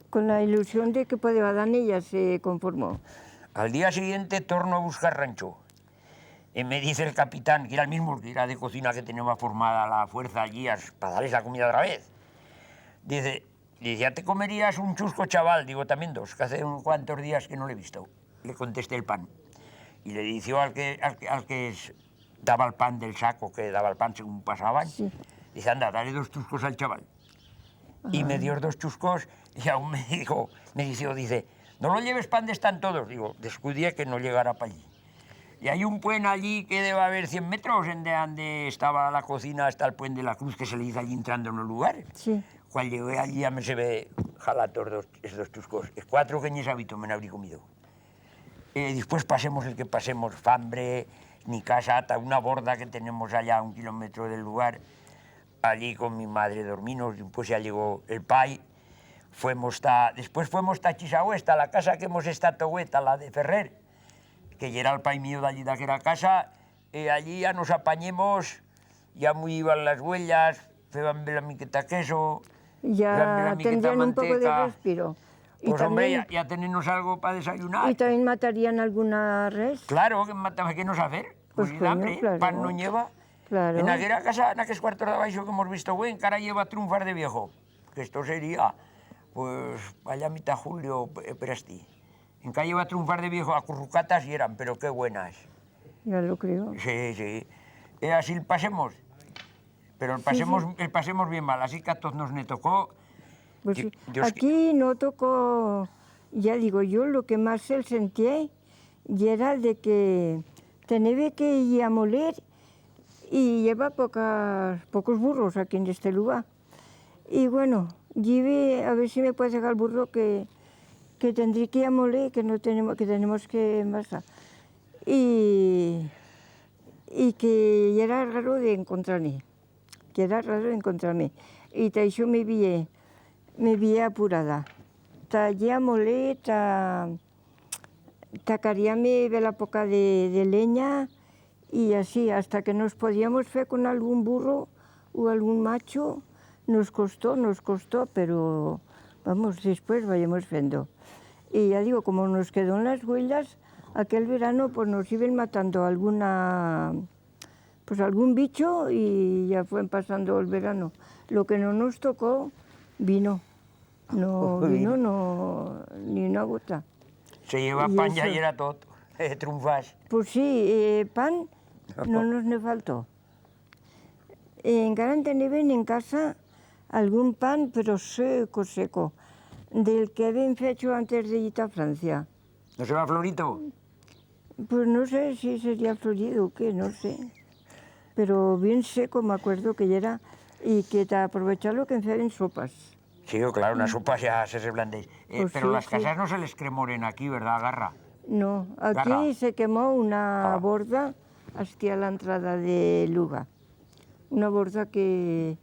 Con la ilusión de que podía dar ella se conformó. Al día siguiente torno a buscar rancho. Y me dice el capitán, que era el mismo que era de cocina que tenía formada la fuerza allí para darles la comida otra vez. Dice, ¿ya te comerías un chusco, chaval? Digo, también 2, que hace unos cuantos días que no le he visto. Le contesté el pan. Y le dice al que daba el pan del saco, que daba el pan según pasaban, sí. Dice, anda, dale 2 chuscos al chaval. Y me dio 2 chuscos y aún me dice, no lo lleves pan de están todos. Digo, descuidé que no llegara para allí. Y hay un puente allí que debe haber 100 metros, en donde estaba la cocina hasta el puente de la Cruz, que se le dice allí entrando en el lugar. Sí. Cuando llegué allí ya me se ve jalatos esos 2 chuscos. 4 que ni sabito me habría comido. Después pasemos el que pasemos, fambre, ni casa, hasta una borda que tenemos allá a 1 kilómetro del lugar. Allí con mi madre dormimos, después ya llegó el pai. Después fuimos a Chisahuesta, la casa que hemos estado hueta, la de Ferrer, que ya era el pai mío de allí de aquella casa. Allí ya nos apañemos, ya muy iban las huellas, feban la miqueta queso, ya tendrían un poco de respiro. Pues también, hombre, ya tenemos algo para desayunar. ¿Y también matarían alguna res? Claro, ¿qué nos hacer? Pues hambre, claro. Pan no lleva. Claro. En aquella casa, en aquellos cuartos de abajo que hemos visto, güey, en cara lleva trunfar de viejo. Que esto sería, pues, allá mitad julio, perasti. En cara lleva trunfar de viejo, acurrucatas y eran, pero qué buenas. Ya lo creo. Sí. Así el pasemos. Pero el pasemos bien mal, así que a todos nos ne tocó. Pues sí. Aquí no tocó, ya digo yo, lo que más se sentía y era de que tenía que ir a moler y lleva pocos burros aquí en este lugar. Y bueno, lleve a ver si me puede dejar el burro que tendría que ir a moler, que tenemos que envasar. Y que era raro de encontrarme, Y te yo me vi apurada. Ya molé, tacaríame de la poca de leña y así, hasta que nos podíamos hacer con algún burro o algún macho, nos costó, pero vamos, después vayamos haciendo. Y ya digo, como nos quedó en las huellas, aquel verano pues nos iban matando alguna pues algún bicho y ya fue pasando el verano. Lo que no nos tocó, vino. No vino ni una gota. Se lleva Y pan ya eso. y era todo. Triunfas. Pues sí, pan no nos ne faltó. Encara en teníem en casa algún pan, pero seco, seco, del que habían hecho antes de ir a Francia. ¿No se va Florito? Pues no sé si sería florido o qué, no sé. Pero bien seco me acuerdo que ya era, y que te aprovechar lo que en sopas. Sí, claro, una sopa ya se reblandéis. Pues Pero sí, las sí. casas no se les cremoren aquí, ¿verdad, Garra? No, aquí Garra. se quemó una borda hasta la entrada de Luga. Una borda que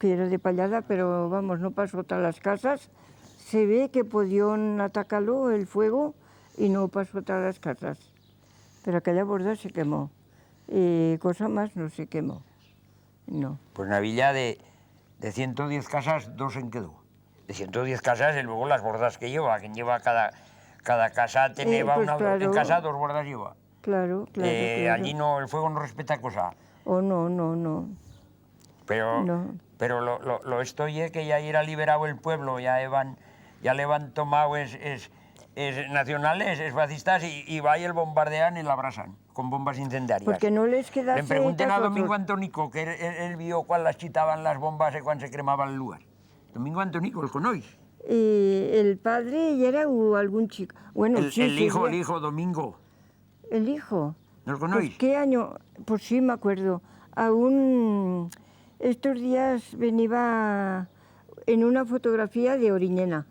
era de pallada, pero vamos, no pasó a las casas. Se ve que podían atacarlo el fuego y no pasó a las casas. Pero aquella borda se quemó. Cosa más no se quemó. No. Pues una villa de 110 casas, 2 en quedó. De 110 casas y luego las bordas que lleva. Quien lleva cada casa tenía pues claro. en casa 2 bordas lleva. Claro, claro, claro. Allí no, el fuego no respeta cosa. Oh, no, no, no. Pero, No. pero lo estoy es que ya era liberado el pueblo, ya le van tomado es nacionales, es fascistas y va y el bombardean y la abrasan con bombas incendiarias. Porque no les queda Le pregunten a aceite Domingo otros. Antonico, que él vio cuando las chitaban las bombas y cuando se cremaban el lugar. Domingo Antonico, ¿el conocéis? El padre ya era algún chico. Bueno, El sí, sí, hijo, Domingo. El hijo. ¿No lo Pues, conocéis? ¿qué año? Pues sí, me acuerdo. Aún estos días venía en una fotografía de Oriñena.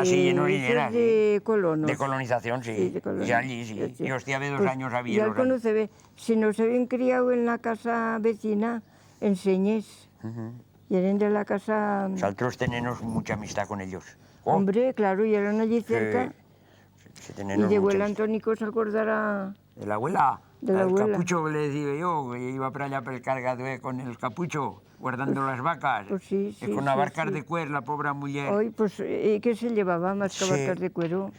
Sí, en Oriñena, esos de colonos. De colonización, sí. Sí, de colonos. Y allí, sí. Y hostia, de 2 años había. Ya los cuando años. se ve, si nos habían criado en la casa vecina, en Señés. Y eran de la casa... Nosotros tenemos mucha amistad con ellos. Oh, Hombre, claro, y eran allí cerca. sí, Y tenemos de mucha abuela amistad. Antónico se acordará... De la abuela. De la al abuela. capucho le decía yo, que iba para allá por el cargador con el capucho, guardando las vacas. pues sí, Y sí, con sí, abarcas sí. de cuer, la pobre mujer. Hoy, pues, ¿qué se llevaba? Más que Sí. barcas de cuero.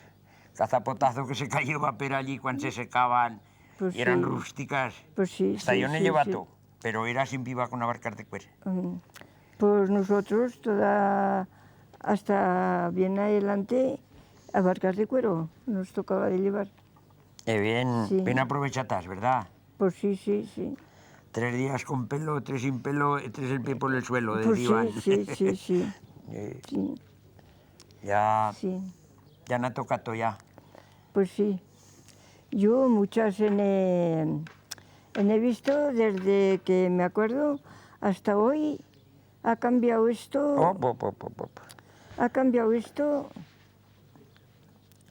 Cazapotazo que se cayó per allí cuando se secaban. Pues y eran sí. rústicas. Pues sí, Hasta sí, yo no sí, llevato, sí. pero era sin viva con abarcas de cuer. Pues nosotros, hasta bien adelante, a barcas de cuero nos tocaba de llevar. Bien, Sí. bien aprovechatas, ¿verdad? Pues sí, sí, sí. 3 días con pelo, 3 sin pelo, 3 el pie por el suelo, Pues decían. sí, sí, sí, sí. Eh, Sí, ya, sí. ya no ha tocado ya. Pues sí. Yo muchas he visto desde que me acuerdo hasta hoy. Ha cambiado esto, Op. ha cambiado esto.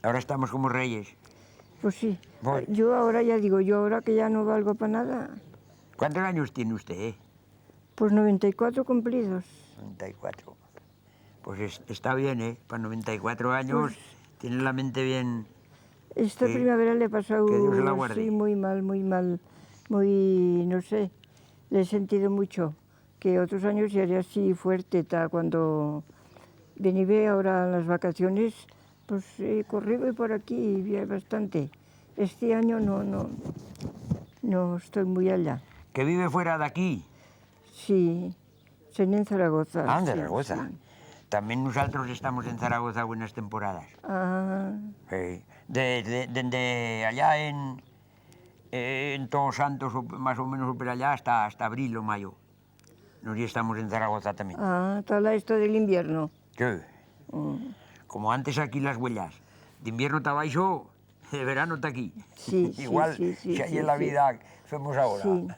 Ahora estamos como reyes. Pues sí. Voy. Yo ahora ya digo, yo ahora que ya no valgo para nada, ¿Cuántos años tiene usted? pues 94 cumplidos. 94. Pues está bien, ¿eh? Para 94 años tiene la mente bien. Esta Sí. primavera le he pasado Que Dios se la guarde. sí, muy mal, muy, no sé, le he sentido mucho. Que otros años ya era así fuerte, cuando venía ahora en las vacaciones, pues he corrido y por aquí había bastante. Este año no estoy muy allá. ¿Que vive fuera de aquí? Sí, soy en Zaragoza. Ah, en sí, Zaragoza. sí. También nosotros estamos en Zaragoza buenas temporadas. Ah, Sí. Desde allá en Todos Santos, más o menos por allá, hasta abril o mayo. Nos ya estamos en Zaragoza también. tal esto del invierno. Sí. Como antes aquí las huellas. De invierno está abajo, de verano está aquí. Sí, sí, Igual, sí, sí, si hay sí, en la sí. vida hacemos ahora. Sí.